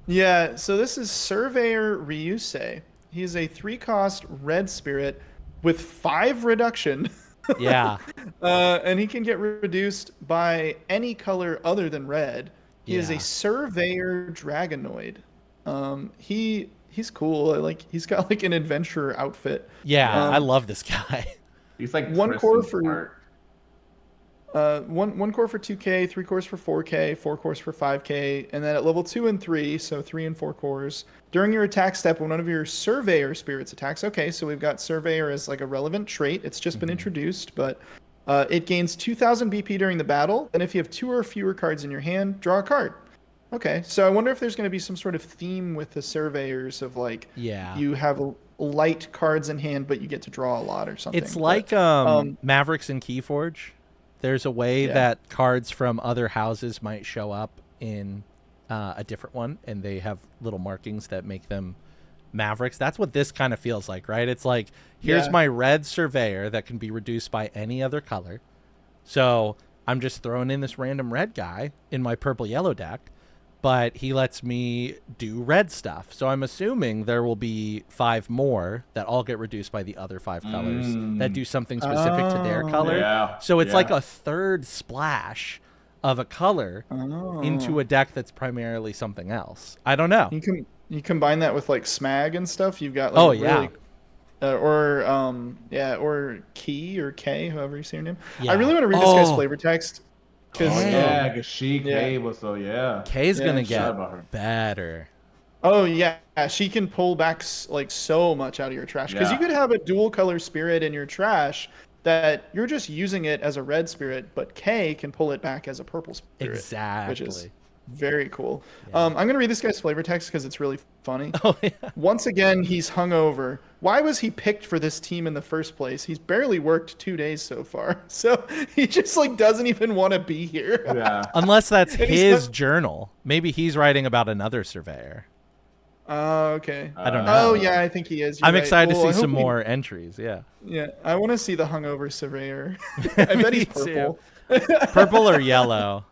Yeah, so this is Surveyor Ryusei. He's a 3-cost red spirit with 5 reduction. Yeah. And he can get reduced by any color other than red. He is a Surveyor Dragonoid. He's cool. Like he's got like an adventurer outfit. Yeah, I love this guy. He's like one core for one core for 2K, 3 cores for 4K, 4 cores for 5K, and then at level 2 and 3, so 3 and 4 cores. During your attack step, when one of your Surveyor spirits attacks, okay, so we've got Surveyor as like a relevant trait. It's just been introduced, but it gains 2,000 BP during the battle, and if you have 2 or fewer cards in your hand, draw a card. Okay, so I wonder if there's going to be some sort of theme with the Surveyors of like, you have light cards in hand, but you get to draw a lot or something. It's like Mavericks and Keyforge. There's a way that cards from other houses might show up in a different one, and they have little markings that make them Mavericks. That's what this kind of feels like, right? It's like, here's my red Surveyor that can be reduced by any other color. So I'm just throwing in this random red guy in my purple-yellow deck, but he lets me do red stuff. So I'm assuming there will be 5 more that all get reduced by the other 5 colors that do something specific to their color. Yeah. So it's like a third splash of a color into a deck that's primarily something else. I don't know. You combine that with like Smag and stuff. You've got like or Key or K, however you say your name. Yeah. I really want to read this guy's flavor text. K was K's gonna get better. Oh yeah, she can pull back like so much out of your trash, because you could have a dual color spirit in your trash that you're just using it as a red spirit, but K can pull it back as a purple spirit. Exactly. Which is very cool. I'm going to read this guy's flavor text because it's really funny. Oh, yeah. Once again, he's hungover. Why was he picked for this team in the first place? He's barely worked 2 days so far. So he just like doesn't even want to be here. Yeah. Unless that's his journal. Maybe he's writing about another Surveyor. Oh, okay. I don't know. Oh, yeah, I think he is. I'm excited to see some more entries. Yeah. Yeah, I want to see the hungover Surveyor. I bet he's purple. Purple or yellow.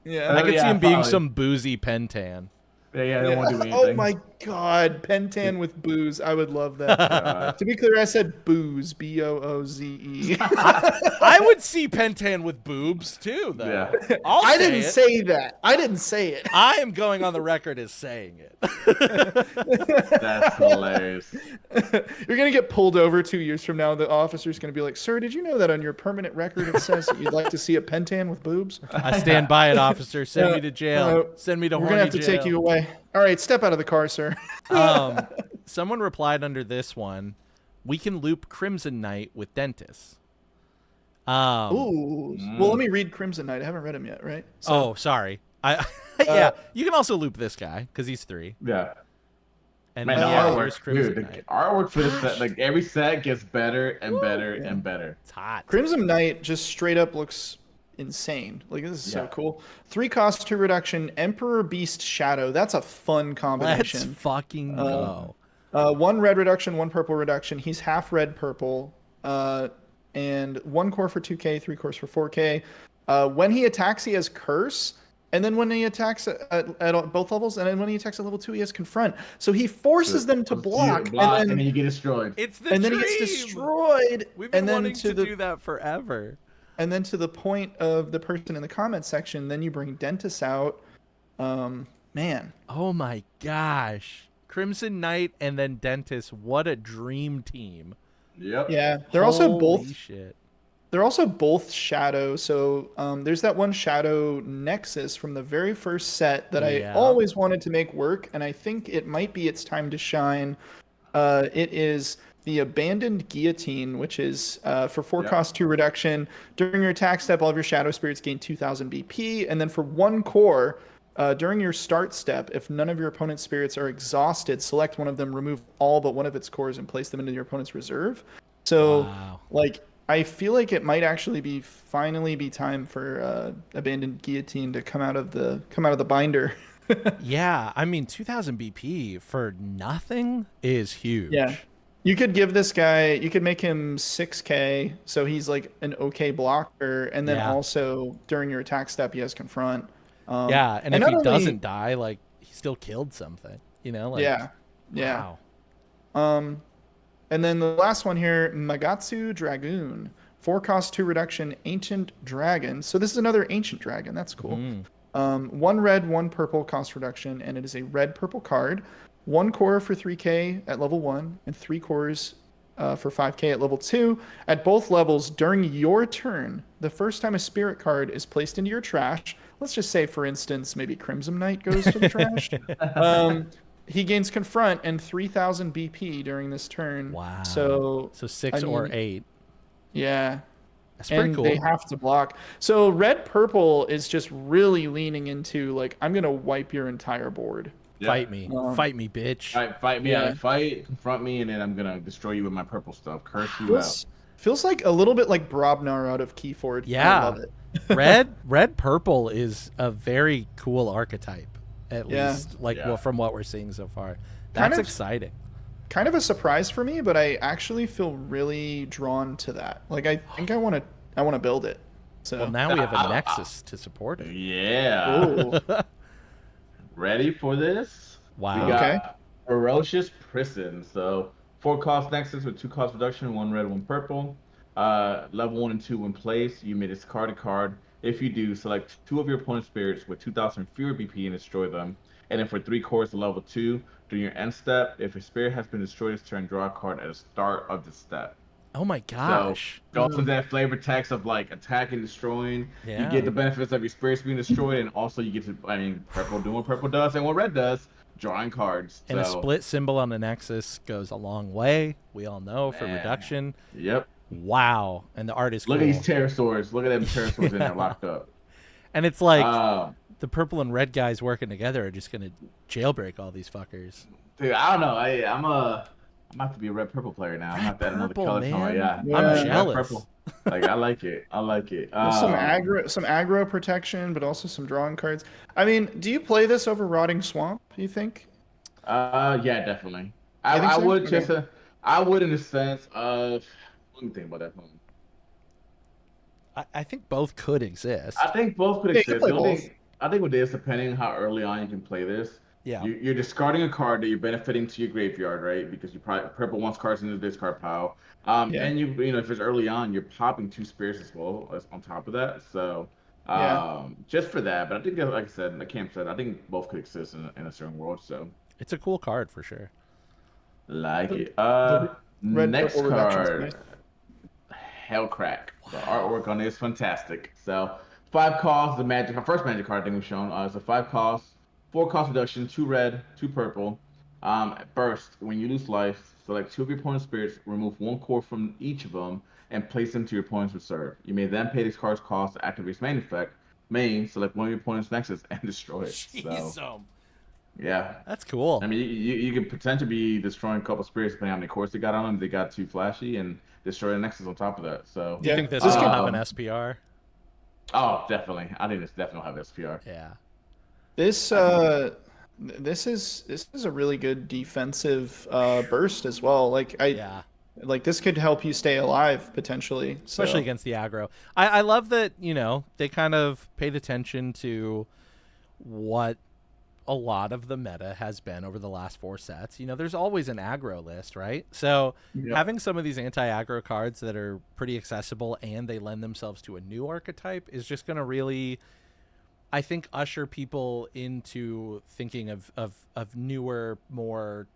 Yeah. I could see him being some boozy Pentan. Yeah, they won't do anything. Oh my god, Pentan with booze. I would love that. To be clear, I said booze. B-O-O-Z-E. I would see Pentan with boobs too, though. Yeah. I didn't say that. I didn't say it. I am going on the record as saying it. That's hilarious. You're going to get pulled over 2 years from now. The officer's going to be like, sir, did you know that on your permanent record it says that you'd like to see a Pentan with boobs? I stand by it, officer. Send me to jail. Send me to horny jail. We're going to have to take you away. All right, step out of the car, sir. Someone replied under this one, we can loop Crimson Knight with Dentus. Ooh. Well, let me read Crimson Knight. I haven't read him yet, right? So, Oh, sorry. Yeah, you can also loop this guy because he's 3. Yeah. And Man, the yeah, here's artwork, Crimson dude, the Knight. artwork for this set, Gosh. like every set gets better and better Yeah. and better. It's hot. Crimson Knight just straight up looks insane. Like, this is so Yeah. cool. 3 cost, 2 reduction, Emperor Beast Shadow. That's a fun Let's combination. fucking go. 1 red reduction, 1 purple reduction. He's half red purple. And 1 core for 2k, 3 cores for 4k. When he attacks, he has Curse. And then when he attacks at both levels, and then when he attacks at level 2, he has Confront. So he forces them to block, and then you get destroyed. It's the and then dream. he gets destroyed. We've been and then wanting to do that forever. And then to the point of the person in the comment section, then you bring Dentus out. Man. Oh my gosh. Crimson Knight and then Dentus. What a dream team. Yep. Yeah, they're also Holy both. Shit. They're also both Shadow. So there's that one Shadow Nexus from the very first set that I always wanted to make work, and I think it might be its time to shine. It is the Abandoned Guillotine, which is for 4 cost 2 reduction. During your attack step, all of your Shadow Spirits gain 2,000 BP, and then for 1 core, during your start step, if none of your opponent's spirits are exhausted, select one of them, remove all but one of its cores, and place them into your opponent's reserve. So, like, I feel like it might actually finally be time for Abandoned Guillotine to come out of the binder. Yeah, I mean 2,000 BP for nothing is huge. Yeah. You could give this guy, you could make him 6k, so he's like an okay blocker, and then also during your attack step, he has Confront. And if he doesn't die, like, he still killed something, you know? Like, yeah. Wow. And then the last one here, Magatsu Dragoon. 4 cost 2 reduction, Ancient Dragon. So this is another Ancient Dragon. That's cool. 1 red, 1 purple cost reduction, and it is a red purple card. 1 core for 3k at level 1, and 3 cores for 5k at level 2. At both levels, during your turn, the first time a spirit card is placed into your trash, let's just say, for instance, maybe Crimson Knight goes to the trash. He gains Confront and 3,000 BP during this turn. Wow. So 6 or 8. Yeah. That's pretty cool. They have to block. So red purple is just really leaning into, like, I'm gonna wipe your entire board. Yeah. Fight me, bitch. Fight me. Fight, confront me, and then I'm gonna destroy you with my purple stuff. Curse you out. Feels like a little bit like Brobnar out of Keyforge. Yeah. I love it. red purple is a very cool archetype. At least, well, from what we're seeing so far. That's exciting. Kind of a surprise for me, but I actually feel really drawn to that. Like, I think I want to build it. So well, now we have a Nexus to support it. Yeah. Ready for this? Wow. We got Ferocious Prison. So 4 cost Nexus with 2 cost reduction, 1 red, 1 purple. Level 1 and 2 when placed, you may discard a card. If you do, select 2 of your opponent's spirits with 2,000 fewer BP and destroy them. And then for 3 cores to level 2, during your end step, if a spirit has been destroyed this turn, draw a card at the start of the step. Oh my gosh. So, goes with that flavor text of, like, attacking, destroying. Yeah. You get the benefits of your spirits being destroyed, and also you get to, purple doing what purple does and what red does, drawing cards. And a split symbol on the Nexus goes a long way. We all know for reduction. Yep. Wow. And the art is cool. Look at these pterosaurs. Look at them pterosaurs in there locked up. And it's like the purple and red guys working together are just going to jailbreak all these fuckers. Dude, I don't know. I'm about to be a red purple player now. I'm not that another color. Man. Yeah. I'm jealous. Purple. Like, I like it. I like it. Some aggro protection, but also some drawing cards. I mean, do you play this over Rotting Swamp, you think? Yeah, definitely. I would just I would in the sense of, let me think about that one. I think both could exist. I think both could exist. Both. I think with this, depending on how early on you can play this, you're discarding a card that you're benefiting to your graveyard, right? Because you probably purple wants cards into the discard pile. And you know, if it's early on, you're popping 2 spirits as well as on top of that. So just for that, but I think that, like I said, like Cam said, I think both could exist in a certain world. So it's a cool card for sure. Like it. Red Next purple card. nice. Hellcrack. The artwork on it is fantastic. So 5 costs, our first magic card I think we've shown. It's a 5 cost, 4 cost reduction, 2 red, 2 purple. Burst. When you lose life, select 2 of your opponent's spirits, remove 1 core from each of them, and place them to your opponent's reserve. You may then pay this card's cost to activate its main effect. Select one of your opponent's Nexus and destroy it. Jeez, So, yeah. that's cool. I mean, you could potentially be destroying a couple spirits depending on how many cores they got on them. They got too flashy and destroy the Nexus on top of that. So, Do you think this This will could- have an SPR? oh, definitely. I think this definitely will have SPR. Yeah. This is a really good defensive burst as well. Yeah. Like this could help you stay alive potentially, Especially so. against the aggro. I love that, they kind of paid attention to what a lot of the meta has been over the last 4 sets. There's always an aggro list, right? So Yep. having some of these anti-aggro cards that are pretty accessible and they lend themselves to a new archetype is just going to really, I think, usher people into thinking of newer, more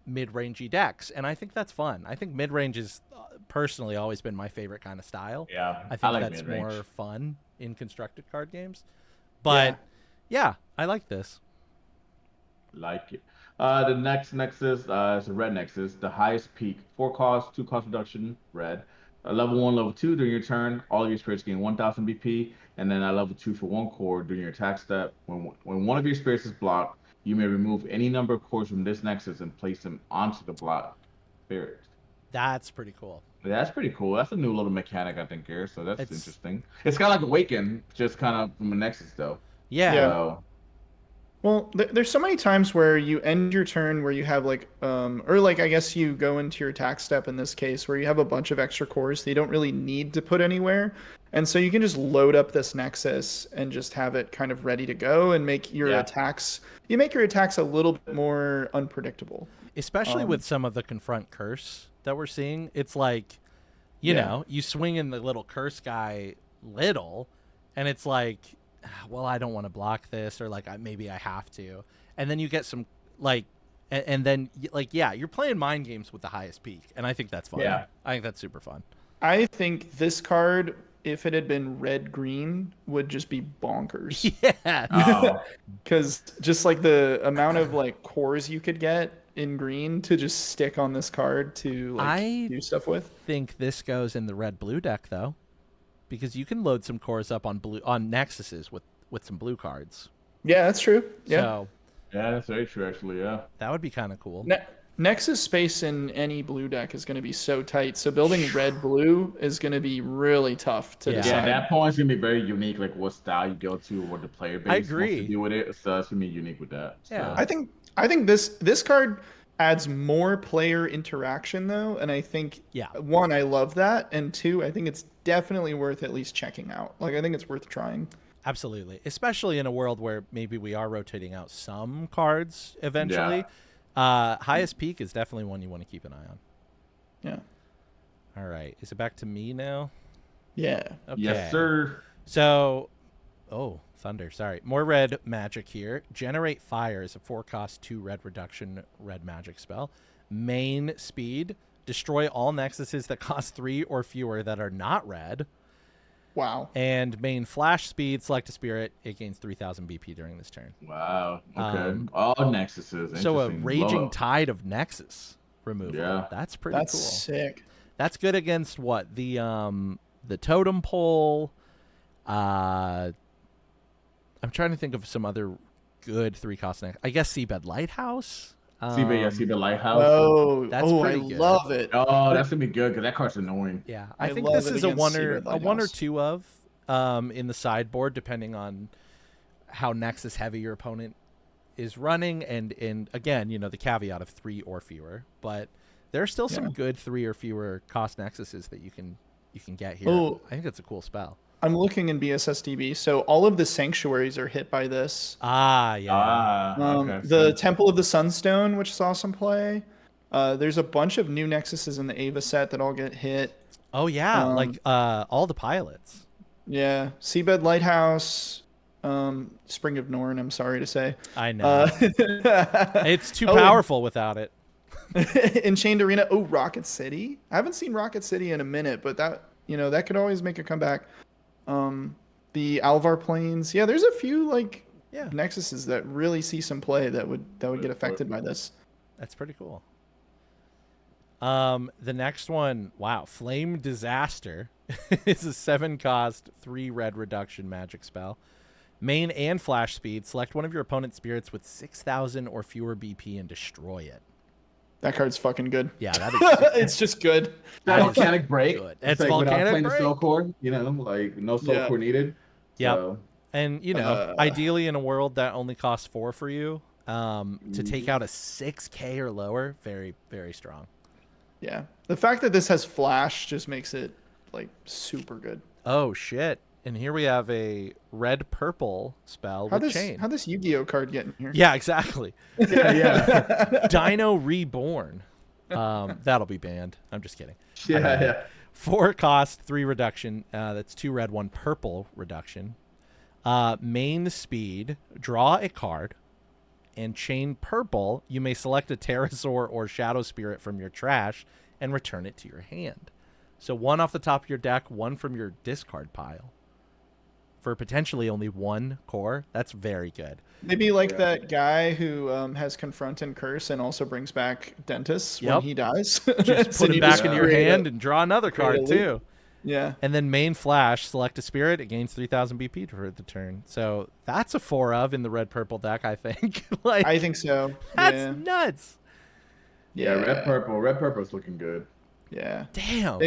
mid-rangey decks, and I think that's fun. I think mid-range is personally always been my favorite kind of style. Yeah, I think like that's mid-range. more fun in constructed card games. But yeah, I like this. Like it. The next Nexus is a red Nexus, the highest peak. 4 cost, 2 cost reduction, red. Level 1, level 2, during your turn, all of your spirits gain 1,000 BP, and then at level 2 for 1 core during your attack step. When one of your spirits is blocked, you may remove any number of cores from this Nexus and place them onto the blocked spirit. That's pretty cool. That's pretty cool. That's a new little mechanic, I think, here, so that's It's- interesting. It's kind of like Awaken, just kind of from a Nexus, though. Yeah. Yeah. So, Well, there's so many times where you end your turn where you have I guess you go into your attack step in this case where you have a bunch of extra cores that you don't really need to put anywhere. And so you can just load up this Nexus and just have it kind of ready to go and make your attacks a little bit more unpredictable. Especially with some of the confront curse that we're seeing. It's like, you swing in the little curse guy little, and it's like, well, I don't want to block this, or like maybe I have to. And then you get some and then you're playing mind games with the highest peak, and I think that's fun. Yeah. I think that's super fun. I think this card, if it had been red-green, would just be bonkers. Yeah. oh, Because just like the amount of like cores you could get in green to just stick on this card to do stuff with. Think this goes in the red-blue deck though, because you can load some cores up on Nexuses with some blue cards. Yeah, that's true. Yeah. So yeah, that's very true, actually, yeah. that would be kind of cool. Nexus space in any blue deck is going to be so tight. So building red-blue is going to be really tough to Yeah. decide. Yeah, that point's gonna be very unique, like what style you go to, or what the player base wants agree. to do with it. So it's gonna be unique with that. Yeah. So. I think this card adds more player interaction though, and I think one, I love that, and two, I think it's definitely worth at least checking out. Like I think it's worth trying. Absolutely, especially in a world where maybe we are rotating out some cards eventually. Highest peak is definitely one you want to keep an eye on. Yeah. All right, is it back to me now? Yeah. Okay. Yes, sir. So, Thunder, sorry. More red magic here. Generate Fire is a 4-cost 2 red reduction red magic spell. Main speed. Destroy all Nexuses that cost 3 or fewer that are not red. Wow. And main flash speed. Select a spirit. It gains 3,000 BP during this turn. Wow. Okay. All Nexuses. So a Interesting. Raging Low. Tide of Nexus removal. Yeah. That's pretty That's cool. sick. That's good against what? The Totem Pole. I'm trying to think of some other good 3-cost next. I guess Seabed Lighthouse. Seabed Lighthouse. That's I pretty good. love it. Oh, that's gonna be good because that card's annoying. Yeah, I I think love this it is a against one Seabed or 1 or Lighthouse. 2 of in the sideboard, depending on how Nexus heavy your opponent is running, and again, the caveat of 3 or fewer. But there are still some good 3 or fewer cost Nexuses that you can get here. Oh. I think it's a cool spell. I'm looking in BSSDB. So all of the sanctuaries are hit by this. Ah, yeah. Okay. The Temple of the Sunstone, which saw some play. There's a bunch of new Nexuses in the Ava set that all get hit. Oh yeah, like all the pilots. Yeah, Seabed Lighthouse, Spring of Norn. I'm sorry to say. I know. It's too Oh. powerful without it. Enchained Arena. Oh, Rocket City. I haven't seen Rocket City in a minute, but that could always make a comeback. The Alvar Plains. Yeah, there's a few Nexuses that really see some play that would get affected by this. That's pretty cool. The next one, wow, Flame Disaster is a 7-cost, 3 red reduction magic spell. Main and flash speed. Select one of your opponent's spirits with 6,000 or fewer BP and destroy it. That card's fucking good. Yeah, that is. It's just good. That volcanic break. Good. It's It's like without volcanic playing the break. soul core, you know, like no soul core needed. Yep. So, And, you know, ideally in a world that only costs 4 for you, to take out a 6K or lower, very, very strong. Yeah. The fact that this has flash just makes it like super good. Oh, shit. And here we have a red-purple spell with chain. How'd this Yu-Gi-Oh card get in here? Yeah, exactly. yeah. Dino Reborn. That'll be banned. I'm just kidding. Yeah. 4 cost, 3 reduction. That's 2 red, 1 purple reduction. Main speed, draw a card, and chain purple. You may select a pterosaur or shadow spirit from your trash and return it to your hand. So 1 off the top of your deck, 1 from your discard pile. For potentially only 1 core. That's very good. Maybe like that guy who has Confront and Curse and also brings back Dentus when he dies. Just So put it you back just into your create hand and draw another card too. Yeah. And then main flash, select a spirit, it gains 3,000 BP for the turn. So that's a 4 of in the red purple deck, I think. Like, I think so. That's nuts. Yeah, red purple's looking good. Yeah. Damn.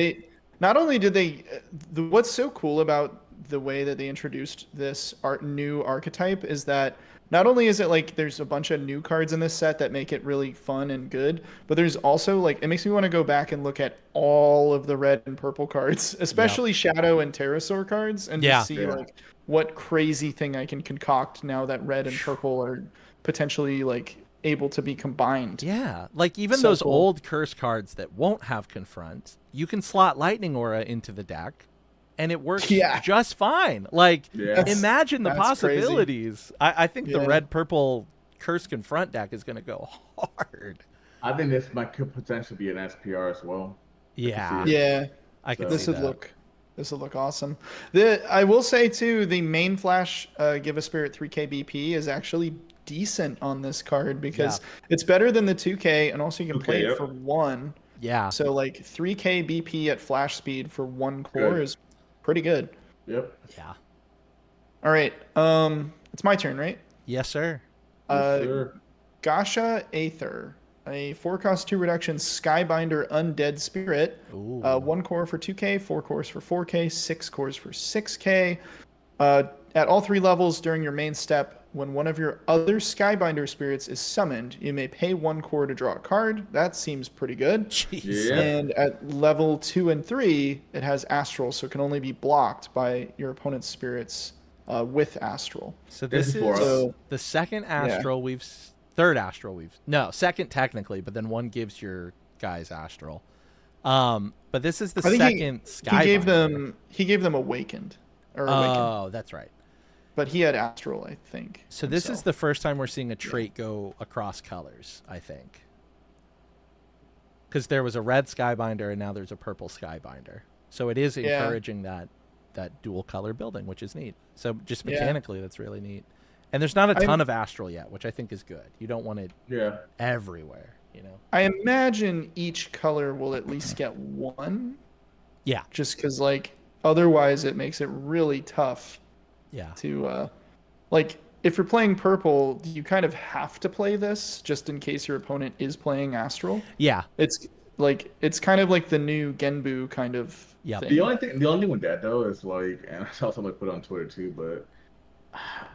Not only did they, what's so cool about the way that they introduced this new archetype is that not only is it like there's a bunch of new cards in this set that make it really fun and good, but there's also like it makes me want to go back and look at all of the red and purple cards, especially Shadow and Pterosaur cards, and just see like what crazy thing I can concoct now that red and purple are potentially like able to be combined. Yeah, like even those old curse cards that won't have confront, you can slot Lightning Aura into the deck and it works just fine. Like, imagine the possibilities. I think the red-purple Curse Confront deck is going to go hard. I think this could potentially be an SPR as well. Yeah. Yeah. I could this see would that. This would look awesome. I will say, too, the main flash Give a Spirit 3k BP is actually decent on this card because it's better than the 2k, and also you can play it for 1. Yeah. So, like, 3k BP at flash speed for 1 core is pretty good. Yep. Yeah. All right. It's my turn, right? Yes, sir. Gasha Ather, a 4-cost 2 reduction Skybinder Undead Spirit. 1 core for 2k, 4 cores for 4k, 6 cores for 6k. At all 3 levels during your main step, when one of your other Skybinder spirits is summoned, you may pay 1 core to draw a card. That seems pretty good. Jeez. Yeah. And at level 2 and 3, it has Astral, so it can only be blocked by your opponent's spirits with Astral. So this is the second Astral third Astral second technically, but then one gives your guys Astral. But this is the second Skybinder. He gave them Awakened. Oh, that's right. But he had Astral, I think. So this is the first time we're seeing a trait go across colors, I think. Because there was a red Skybinder and now there's a purple Skybinder. So it is encouraging that dual color building, which is neat. So just mechanically, that's really neat. And there's not a ton of Astral yet, which I think is good. You don't want it everywhere, you know? I imagine each color will at least get 1. Yeah. Just because, like, otherwise it makes it really tough. Yeah. To like, if you're playing purple, you kind of have to play this just in case your opponent is playing Astral. Yeah. It's kind of like the new Genbu kind of thing. The only thing with that though is like, and I saw somebody put it on Twitter too, but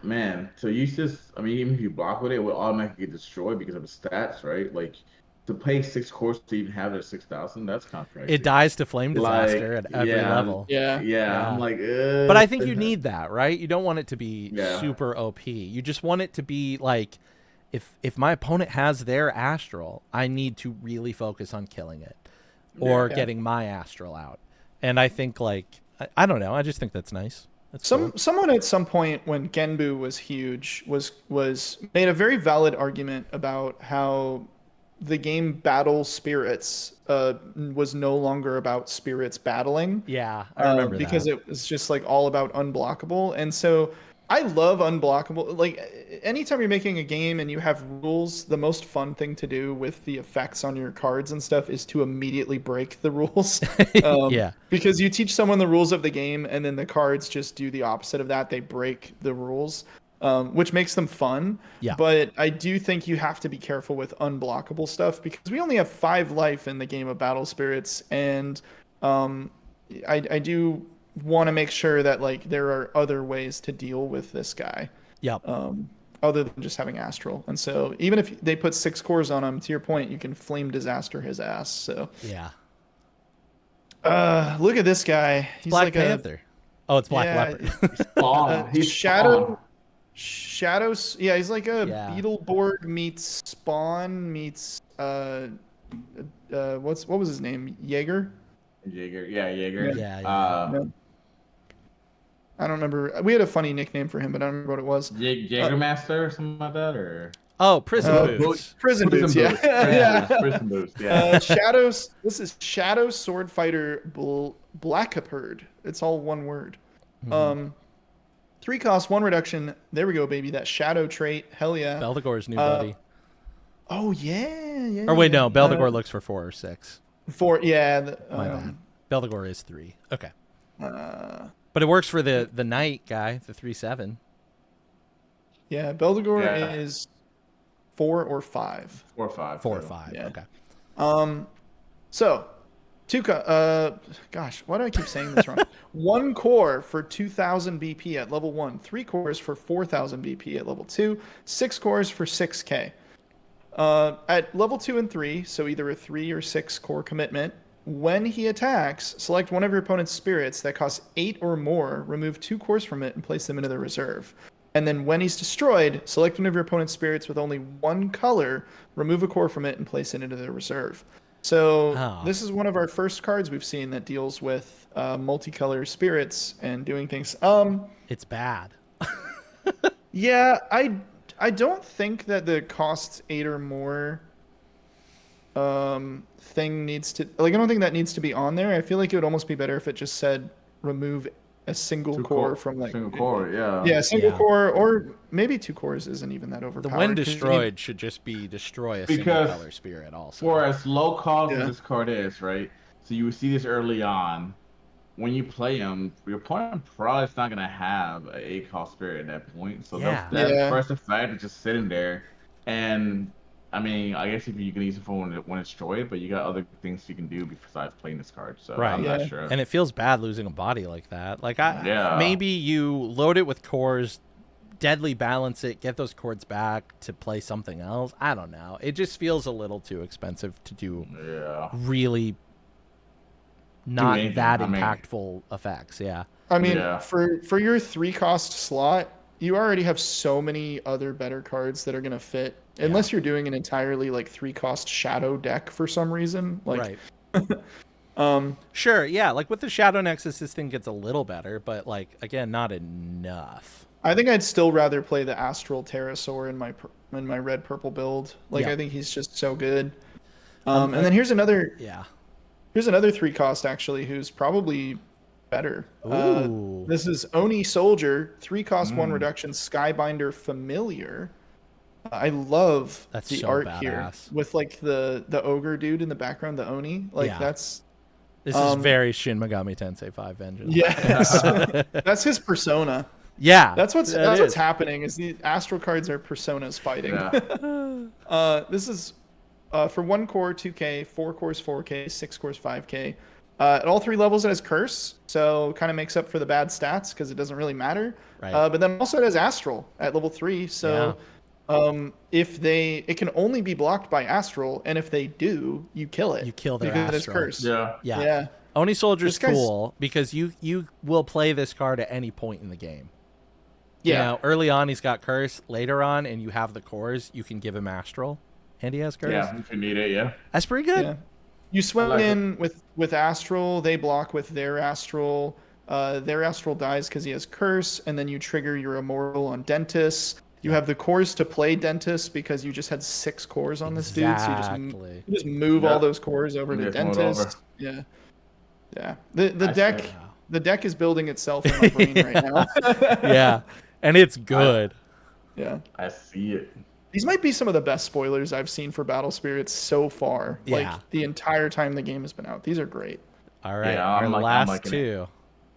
man, so you just, I mean, even if you block with it, it will automatically get destroyed because of the stats, right? Like, to play 6 cores to even have it at 6,000, that's kind of crazy. It dies to Flame Disaster at every level. Yeah. I'm like, but I think you need that, right? You don't want it to be super OP. You just want it to be like, if my opponent has their Astral, I need to really focus on killing it or getting my Astral out. And I think, like, I don't know. I just think that's nice. Someone at some point when Genbu was huge was made a very valid argument about how the game Battle Spirits was no longer about spirits battling. Yeah, I remember because that. it was just like all about unblockable. And so I love unblockable. Like anytime you're making a game and you have rules, the most fun thing to do with the effects on your cards and stuff is to immediately break the rules. Yeah. Because you teach someone the rules of the game and then the cards just do the opposite of that. They break the rules, which makes them fun. Yeah. But I do think you have to be careful with unblockable stuff because we only have 5 life in the game of Battle Spirits, and I do want to make sure that like there are other ways to deal with this guy. Yep. Other than just having Astral. And so even if they put 6 cores on him, to your point, you can Flame Disaster his ass. So yeah. look at this guy. He's Black like Panther. Oh, it's Black Leopard. He's Shadows. Yeah, he's like a Beetleborg meets Spawn meets what was his name? Jaeger? Jaeger. Yeah, Jaeger. Yeah. I don't remember. We had a funny nickname for him, but I don't remember what it was. Jägermaster or something like that, or oh, Prison Boots. Prison Boots. Prison Boots. Yeah. Shadows. This is Shadow Sword Fighter Blackaperd. It's all one word. 3 cost, 1 reduction. There we go, baby. That shadow trait. Hell yeah. Beldegor's new buddy. Oh yeah. Or wait, no. Beldegor looks for 4 or 6. 4. Yeah. My bad. Beldegor is 3. Okay. But it works for the knight guy, the 3/7. Yeah, Beldegor is 4 or 5. 4 or 5. 4 or 5. Yeah. Okay. So, gosh, why do I keep saying this wrong? 1 core for 2,000 BP at level 1. 3 cores for 4,000 BP at level 2. 6 cores for 6K. At level 2 and 3, so either a 3 or 6 core commitment. When he attacks, select one of your opponent's spirits that costs 8 or more, remove 2 cores from it, and place them into the reserve. And then when he's destroyed, select one of your opponent's spirits with only 1 color, remove a core from it, and place it into the reserve. So this is one of our first cards we've seen that deals with multicolor spirits and doing things. It's bad. Yeah, I don't think that the cost 8 or more thing needs to, like, I don't think that needs to be on there. I feel like it would almost be better if it just said remove a single core from like single core, core, or maybe 2 cores isn't even that overpowered. The when destroyed should just be destroy a single color spirit also. For as low cost as this card is, right? So you see this early on. When you play him, your opponent probably is not gonna have a 8 cost spirit at that point. So that first effect is just sitting there, and I mean, I guess if you can use it for when it's destroyed, but you got other things you can do besides playing this card. So I'm not sure. And it feels bad losing a body like that. Like maybe you load it with cores, deadly balance it, get those cores back to play something else. I don't know. It just feels a little too expensive to do really not that impactful effects. Yeah. I mean, for your 3 cost slot, you already have so many other better cards that are going to fit. Unless you're doing an entirely like 3 cost shadow deck for some reason. Like, sure, yeah. Like with the Shadow Nexus, this thing gets a little better, but like again, not enough. I think I'd still rather play the Astral Pterosaur in my red purple build. Like I think he's just so good. And then here's another 3 cost actually who's probably better. This is Oni Soldier, 3 cost 1 reduction, Skybinder Familiar. I love the art here with like the ogre dude in the background, the Oni. Like this is very Shin Megami Tensei 5 Vengeance. Yes. That's his persona. Yeah. That's what's happening is the Astral cards are personas fighting. Yeah. This is for 1 core 2K, 4 cores 4K, 6 cores 5K. At all 3 levels it has Curse, so kind of makes up for the bad stats because it doesn't really matter. Right. But then also it has Astral at level 3, so it can only be blocked by Astral, and if they do, you kill it. You kill their Astral. It's Curse. Yeah. Oni Soldier's cool because you will play this card at any point in the game. Yeah. You know, early on he's got Curse. Later on, and you have the cores, you can give him Astral, and he has Curse. Yeah, if you need it. That's pretty good. Yeah. You swim in with Astral. They block with their Astral. Their Astral dies because he has Curse, and then you trigger your Immortal on Dentus. You have the cores to play Dentus because you just had 6 cores on this dude, so you just move all those cores over to Dentus. Yeah. The deck is building itself in my brain right now. and it's good. Yeah. I see it. These might be some of the best spoilers I've seen for Battle Spirits so far. Yeah. Like the entire time the game has been out. These are great. All right, Yeah, our I'm last liking it. two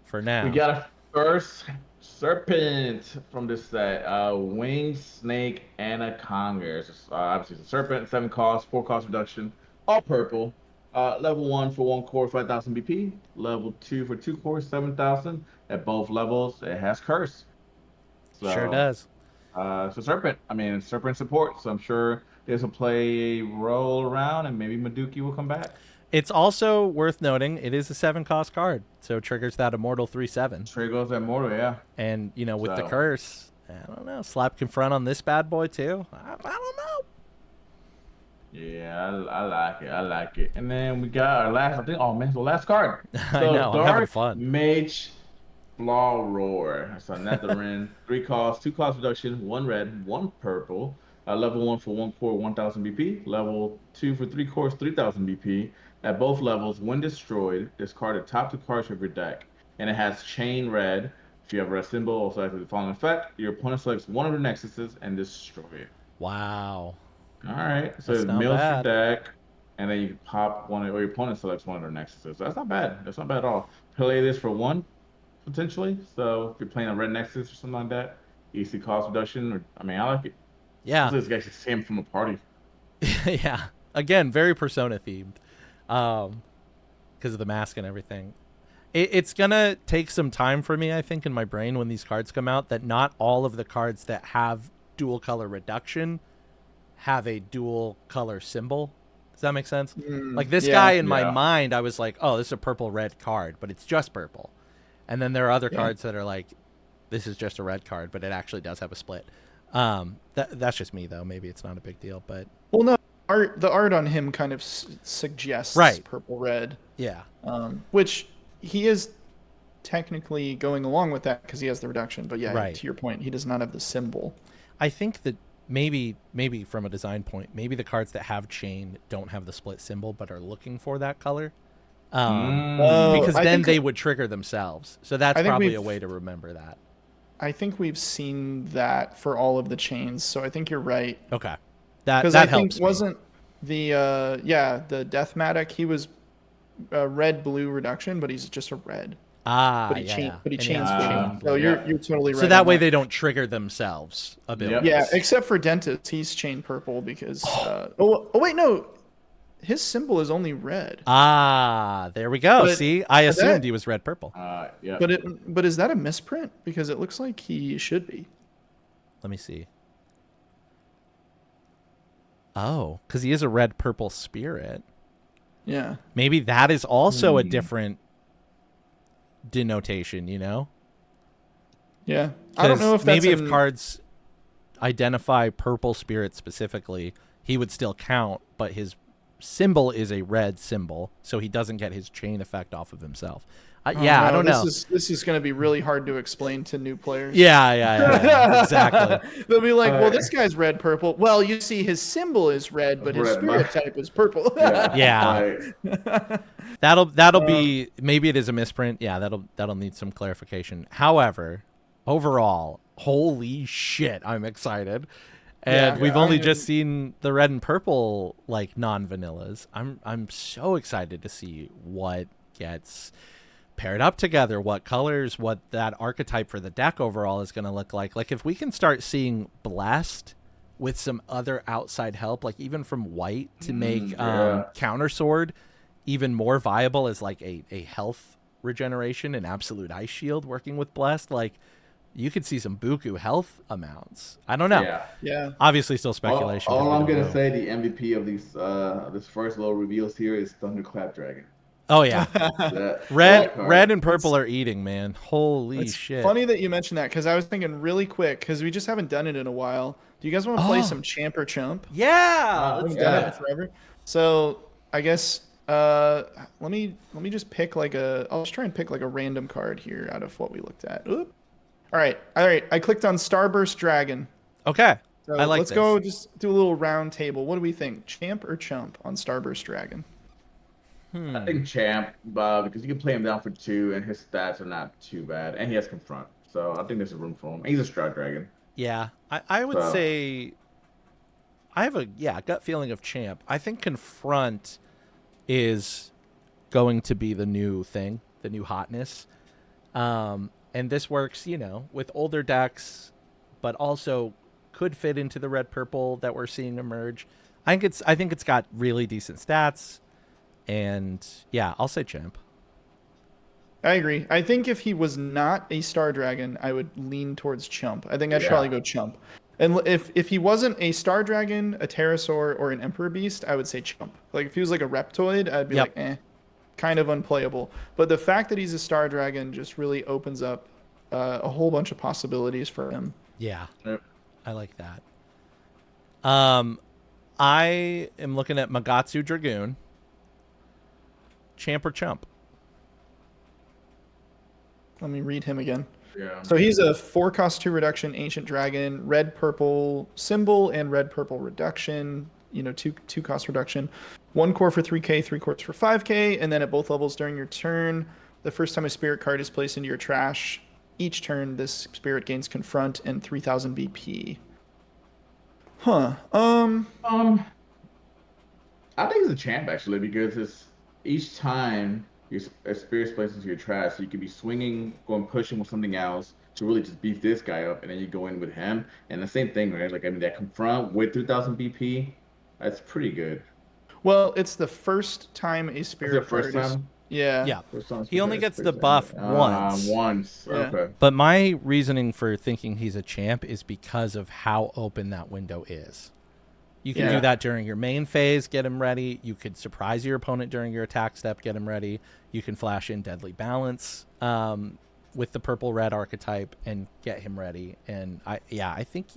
for now. We got a first serpent from this set. Winged snake anaconda. Obviously, it's a serpent, 7 cost, 4 cost reduction, all purple. Level 1 for 1 core, 5,000 BP. Level 2 for 2 cores, 7,000. At both levels, it has curse. So, Sure does. So serpent. I mean, serpent support. So I'm sure this will play a role around, and maybe Maduki will come back. It's also worth noting it is a 7 cost card, so it triggers that immortal 3/7. Triggers that mortal, yeah. And you know, with the So- curse, I don't know. Slap confront on this bad boy too. I don't know. Yeah, I like it. I like it. And then we got our last, I think, oh man, the last card. I know, I'm having Dark fun. Mage Flaw Roar. So Netherren, 3 cost, 2 cost reduction, 1 red, 1 purple. Level 1 for 1 core, 1,000 BP. Level 2 for 3 cores, 3,000 BP. At both levels, when destroyed, discard a top 2 cards of your deck. And it has Chain Red. If you have a red symbol, also has the following effect. Your opponent selects one of the Nexuses and destroy it. Wow. All right, so That's it not mills bad. your deck, and then you can pop one, or your opponent selects one of their Nexuses. That's not bad. That's not bad at all. Play this for 1, potentially. So if you're playing a red Nexus or something like that, easy cost reduction. Or, I mean, I like it. Yeah. This guy should see him from a party. Yeah. Again, very Persona themed, because of the mask and everything. It's gonna take some time for me, I think, in my brain when these cards come out. That not all of the cards that have dual color reduction have a dual color symbol. Does that make sense? Like this guy in my mind, I was like, oh, this is a purple red card, but it's just purple. And then there are other cards that are like, this is just a red card, but it actually does have a split. That's just me though. Maybe it's not a big deal, but Well, no, the art on him kind of suggests purple red. yeah. Which he is technically going along with that because he has the reduction. But yeah, to your point, he does not have the symbol. I think that maybe from a design point, maybe the cards that have chain don't have the split symbol but are looking for that color. Because then they would trigger themselves. So that's probably a way to remember that. I think we've seen that for all of the chains, so I think you're right. Okay, that because helps. I think wasn't the the Deathmatic, he was red blue reduction, but he's just a red. But he chains blue. So you're totally right. So that way they don't trigger themselves abilities. Yeah, except for Dentus, he's chain purple because wait, no. His symbol is only red. There we go. See, I assumed he was red purple. Yeah. But is that a misprint? Because it looks like he should be. Let me see. Oh, because he is a red purple spirit. Yeah. Maybe that is also a different denotation, you know? Yeah. I don't know if that's maybe if cards identify purple spirit specifically, he would still count, but his symbol is a red symbol, so he doesn't get his chain effect off of himself. I don't know. This is going to be really hard to explain to new players. Yeah, exactly. They'll be like, well, this guy's red purple. Well, you see his symbol is red, but his spirit type is purple. That'll be, maybe it is a misprint. Yeah, that'll need some clarification. However, overall, holy shit, I'm excited. And we've only just seen the red and purple like non-vanillas. I'm so excited to see what gets paired up together, what colors, what that archetype for the deck overall is going to look like. Like if we can start seeing Blessed with some other outside help, like even from white to make Counter Sword even more viable as like a health regeneration and absolute ice shield working with Blessed, like you could see some buku health amounts. I don't know. Yeah. Obviously, still speculation. All I'm gonna say, the MVP of these this first little reveals here is Thunderclap Dragon. Oh yeah, red and purple are eating, man. Holy shit! Funny that you mentioned that because I was thinking really quick because we just haven't done it in a while. Do you guys want to play some Champ or Chump? Yeah, let's done it forever. So I guess let me just pick like I'll just try and pick like a random card here out of what we looked at. Oop. All right. I clicked on Starburst Dragon. Okay. So I like let's this. go just do a little round table. What do we think? Champ or Chump on Starburst Dragon? I think champ, because you can play him down for 2, and his stats are not too bad, and he has confront, so I think there's a room for him. And he's a Stroud Dragon. Yeah, I would So say I have a gut feeling of champ. I think confront is going to be the new thing, the new hotness. And this works, with older decks, but also could fit into the red purple that we're seeing emerge. I think it's got really decent stats, and yeah, I'll say champ. I agree. I think if he was not a Star Dragon, I would lean towards Chump. I think I'd Yeah. probably go Chump. And if he wasn't a Star Dragon, a Pterosaur, or an Emperor Beast, I would say Chump. Like if he was like a Reptoid, I'd be Yep. like, kind of unplayable. But the fact that he's a Star Dragon just really opens up a whole bunch of possibilities for him. Yeah, Yep. I like that. I am looking at Magatsu Dragoon. Champ or chump? Let me read him again. yeah. So he's a 4-cost 2 reduction ancient dragon, red purple symbol and red purple reduction. 2 cost reduction. 1 core for 3k, 3 cores for 5k, and then at both levels during your turn, the first time a spirit card is placed into your trash, each turn this spirit gains confront and 3000 BP. Huh. I think he's a champ actually, because it's each time a spirit's placed into your trash, so you could be swinging, going pushing with something else to really just beat this guy up, and then you go in with him, and the same thing, right? Like that confront with 3000 BP, that's pretty good. Well, it's the first time a Is spirit it first card is. time? Yeah. Yeah. First time He only spirit gets the placed buff in. once. Once. Yeah. Okay. But my reasoning for thinking he's a champ is because of how open that window is. You can Yeah. do that during your main phase, get him ready. You could surprise your opponent during your attack step, get him ready. You can flash in Deadly Balance with the purple-red archetype and get him ready. And I think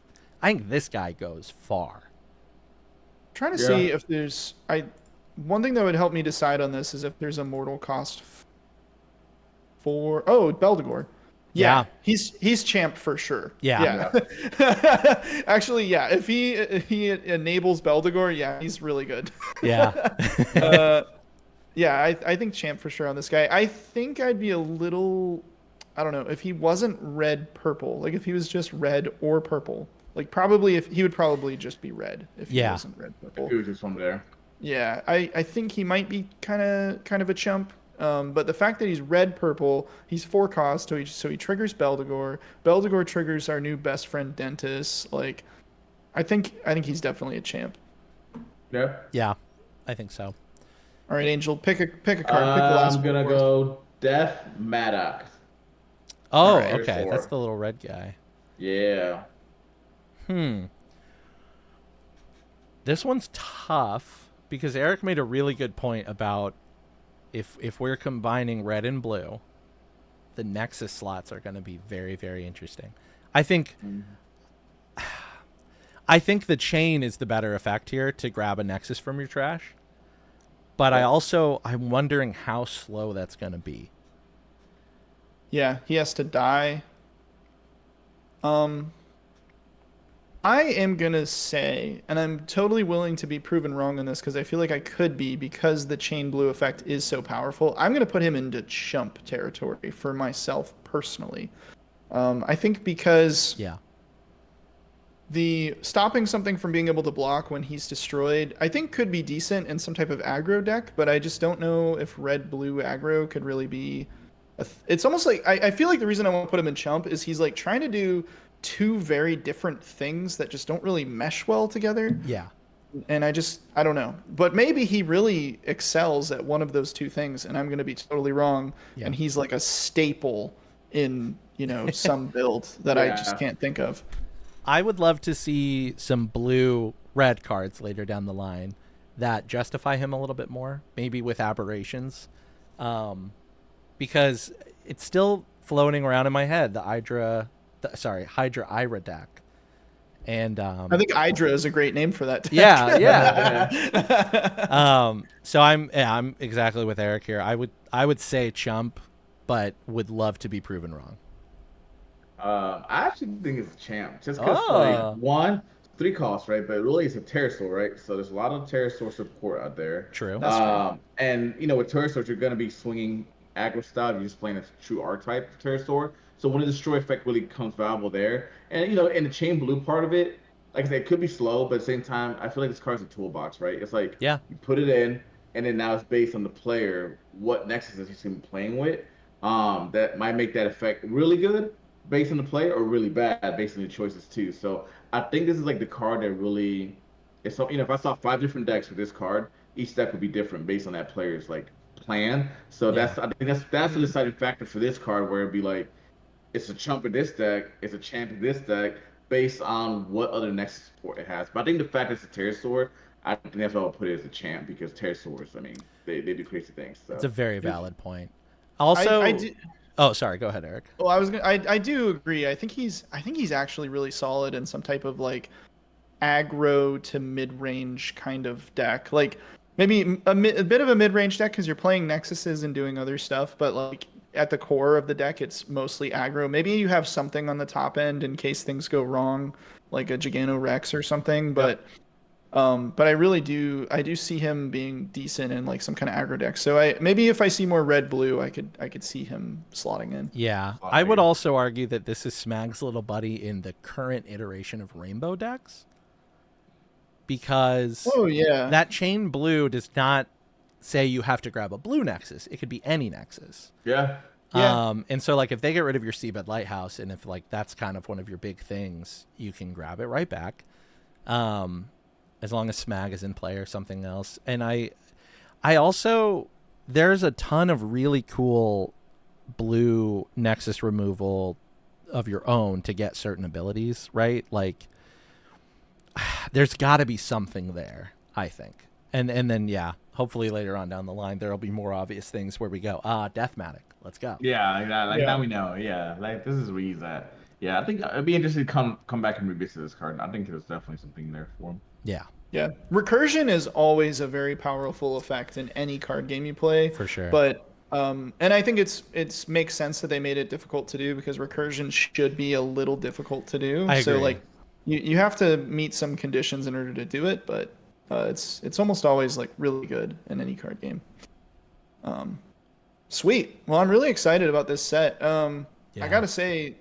this guy goes far. Trying to Yeah. see if there's one thing that would help me decide on this is if there's a mortal cost for Beldegor. Yeah. He's champ for sure. Yeah. Actually, yeah. If he enables Beldegor, yeah, he's really good. Yeah. Yeah, I think champ for sure on this guy. I think I'd be a little, I don't know, if he wasn't red purple, like if he was just red or purple, like probably if he would probably just be red if he Yeah. wasn't red purple. He was just from there. Yeah, I think he might be kind of a chump. But the fact that he's red purple, he's 4 cost, so he triggers Beldegor. Beldegor triggers our new best friend Dentus. Like, I think he's definitely a champ. Yeah. Yeah. I think so. All right, Angel, pick a card. Pick the last I'm gonna one for us. go Death Maddox. Oh, Alright, okay. 4. That's the little red guy. Yeah. This one's tough because Eric made a really good point about if we're combining red and blue, the Nexus slots are going to be very, very interesting. I think the chain is the better effect here to grab a Nexus from your trash. But I'm wondering how slow that's going to be. Yeah, he has to die. I am gonna say, and I'm totally willing to be proven wrong on this because I feel like I could be because the chain blue effect is so powerful. I'm gonna put him into chump territory for myself personally. I think because Yeah. the stopping something from being able to block when he's destroyed, I think could be decent in some type of aggro deck, but I just don't know if red-blue aggro could really be... It's almost like... I feel like the reason I want to put him in chump is he's like trying to do 2 very different things that just don't really mesh well together. Yeah. And I don't know. But maybe he really excels at one of those 2 things, and I'm going to be totally wrong. Yeah. And he's like a staple in, some build that I just can't think of. I would love to see some blue-red cards later down the line that justify him a little bit more, maybe with aberrations, because it's still floating around in my head, the Hydra Ira deck. And I think Hydra is a great name for that deck. yeah. So I'm exactly with Eric here. I would say chump, but would love to be proven wrong. I actually think it's a champ, just because Oh. one, 3 costs, right? But really it's a pterosaur, right? So there's a lot of pterosaur support out there. True. That's true. And with pterosaurs, you're gonna be swinging aggro style. You're just playing a true archetype pterosaur. So when the destroy effect really comes valuable there, and in the chain blue part of it, like I said, it could be slow, but at the same time, I feel like this card's a toolbox, right? It's like Yeah. you put it in, and then now it's based on the player what Nexus is he's gonna be playing with. That might make that effect really good based on the player, or really bad based on the choices too. So I think this is like the card that really, if I saw 5 different decks with this card, each deck would be different based on that player's like plan. So Yeah. I think that's the deciding factor for this card, where it'd be like it's a chump of this deck, it's a champ of this deck, based on what other Nexus support it has. But I think the fact it's a pterosaur, I think that's why I'll put it as a champ, because pterosaurs, I mean, they do crazy things. So. It's a very valid point. Also, oh, sorry. Go ahead, Eric. Well, I do agree. I think he's actually really solid in some type of like aggro to mid-range kind of deck. Like maybe a bit of a mid-range deck because you're playing Nexuses and doing other stuff, but like at the core of the deck, it's mostly aggro. Maybe you have something on the top end in case things go wrong, like a Gigano Rex or something. But I really do see him being decent in like some kind of aggro deck. So maybe if I see more red blue, I could see him slotting in. Yeah, I would also argue that this is Smag's little buddy in the current iteration of Rainbow decks, because that chain blue does not say you have to grab a blue Nexus. It could be any Nexus. Yeah. And so like if they get rid of your Seabed Lighthouse, and if like that's kind of one of your big things, you can grab it right back. As long as Smag is in play or something else. And I also, there's a ton of really cool blue Nexus removal of your own to get certain abilities, right? Like there's got to be something there, I think. And then, yeah, hopefully later on down the line, there'll be more obvious things where we go, Deathmatic, let's go. Yeah, now we know. Yeah, like this is where he's at. Yeah, I think it'd be interesting to come back and revisit this card. I think there's definitely something there for him. Yeah. Yeah. Recursion is always a very powerful effect in any card game you play. For sure. But and I think it's makes sense that they made it difficult to do, because recursion should be a little difficult to do. I agree. So like you have to meet some conditions in order to do it, but it's almost always like really good in any card game. Sweet. Well, I'm really excited about this set. I gotta say,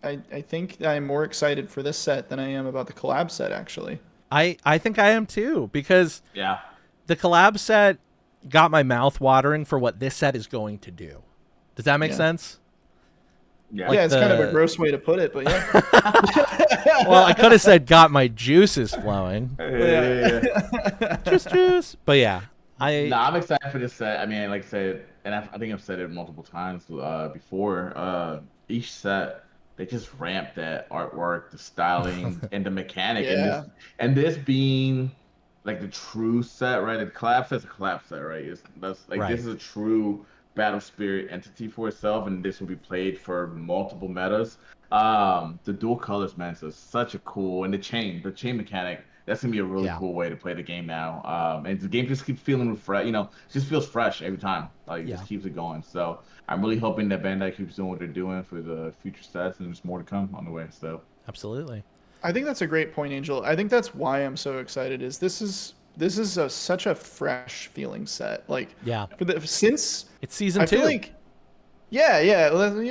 I think I'm more excited for this set than I am about the collab set, actually. I think I am too, because the collab set got my mouth watering for what this set is going to do. Does that make sense? Yeah, like it's kind of a gross way to put it, but yeah. Well, I could have said got my juices flowing. Juice. But yeah, I'm excited for this set. I mean, like I said, and I think I've said it multiple times before. Each set, they just ramp that artwork, the styling, and the mechanic. Yeah. And this being like the true set, right? The collab set's a collab set, right? This is a true battle spirit entity for itself, and this will be played for multiple metas. The dual colors, man, so such a cool, and the chain mechanic, that's gonna be a really cool way to play the game now. And the game just keeps feeling refresh. It just feels fresh every time. Like it just keeps it going. So I'm really hoping that Bandai keeps doing what they're doing for the future sets, and there's more to come on the way. So absolutely. I think that's a great point, Angel. I think that's why I'm so excited. This is such a fresh feeling set. Like since it's season 2. I feel like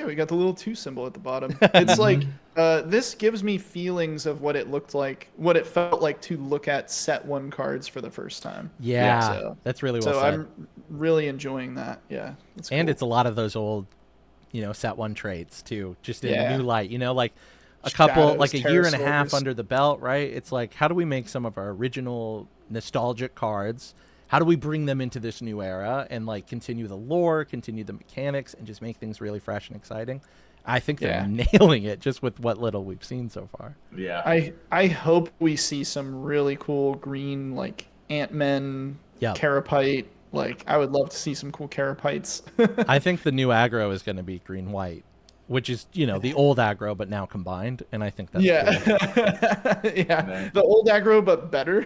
we got the little 2 symbol at the bottom. It's like this gives me feelings of what it looked like, what it felt like to look at set 1 cards for the first time. Yeah, that's really well said. So I'm really enjoying that. Yeah, it's cool. And it's a lot of those old, set 1 traits too, just in a new light. Like a couple, like a year and a half under the belt, right? It's like, how do we make some of our original nostalgic cards? How do we bring them into this new era and like continue the lore, continue the mechanics, and just make things really fresh and exciting? I think they're nailing it just with what little we've seen so far. Yeah. I hope we see some really cool green like Ant-Men, Carapace. Like I would love to see some cool Carapites. I think the new aggro is going to be green-white, which is, the old aggro, but now combined. And I think that's cool. The old aggro, but better.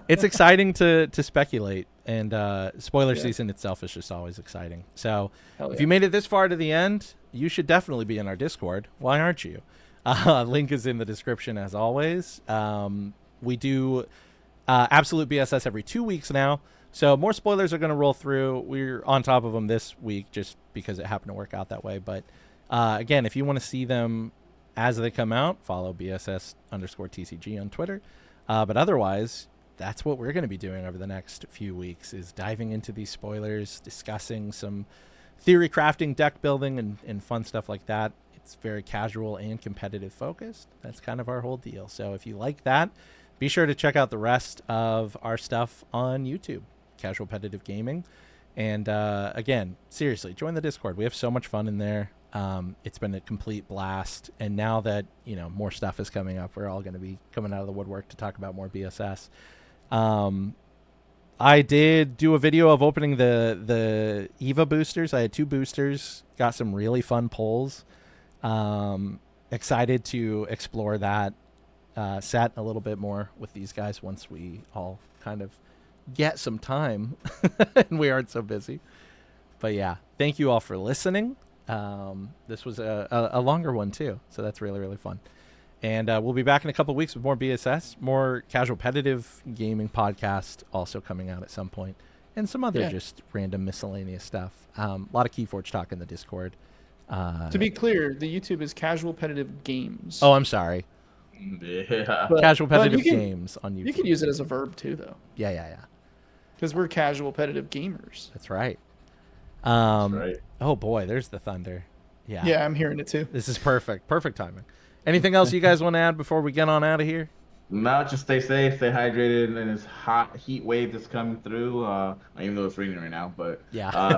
It's exciting to speculate. And spoiler season itself is just always exciting. So if you made it this far to the end, you should definitely be in our Discord. Why aren't you? Link is in the description as always. We do Absolute BSS every 2 weeks now. So more spoilers are going to roll through. We're on top of them this week just because it happened to work out that way. But again, if you want to see them as they come out, follow BSS_TCG on Twitter. But otherwise, that's what we're going to be doing over the next few weeks, is diving into these spoilers, discussing some theory crafting, deck building, and fun stuff like that. It's very casual and competitive focused. That's kind of our whole deal. So if you like that, be sure to check out the rest of our stuff on YouTube, Casualpetitive Gaming. And again, seriously, join the Discord. We have so much fun in there. It's been a complete blast. And now that, more stuff is coming up, we're all going to be coming out of the woodwork to talk about more BSS. I did do a video of opening the EVA boosters. I had 2 boosters, got some really fun pulls. Excited to explore that set a little bit more with these guys once we all kind of get some time and we aren't so busy. But yeah, thank you all for listening. This was a longer one too, so that's really, really fun. And we'll be back in a couple of weeks with more BSS, more Casualpetitive gaming podcast also coming out at some point, and some other just random miscellaneous stuff. A lot of Keyforge talk in the Discord. To be clear, the YouTube is Casualpetitive Games. Oh, I'm sorry. Yeah. Casualpetitive Games on YouTube. You can use it as a verb too, though. Yeah. Because we're casualpetitive gamers. That's right. That's right. Oh boy, there's the thunder. Yeah. Yeah, I'm hearing it too. This is perfect. Perfect timing. Anything else you guys want to add before we get on out of here? No, just stay safe, stay hydrated in this hot heat wave that's coming through. Even though it's raining right now, but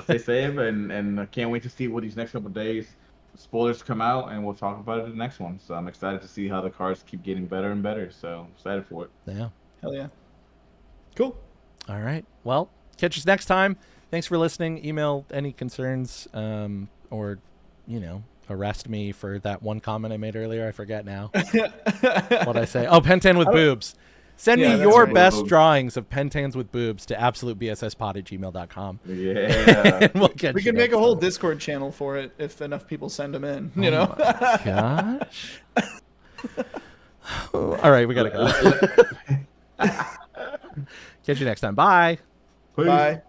stay safe, and I can't wait to see what these next couple of days spoilers come out, and we'll talk about it in the next one. So I'm excited to see how the cards keep getting better and better. So excited for it. Yeah. Hell yeah. Cool. All right. Well, catch us next time. Thanks for listening. Email any concerns, or arrest me for that one comment I made earlier. I forget now what I say. Oh, Pentan with boobs. Send me your best drawings of Pentans with boobs to absolutebsspod@gmail.com. Yeah. And we'll get We can make a whole Discord channel for it if enough people send them in. My gosh. All right, we gotta go. Catch you next time. Bye. Peace. Bye.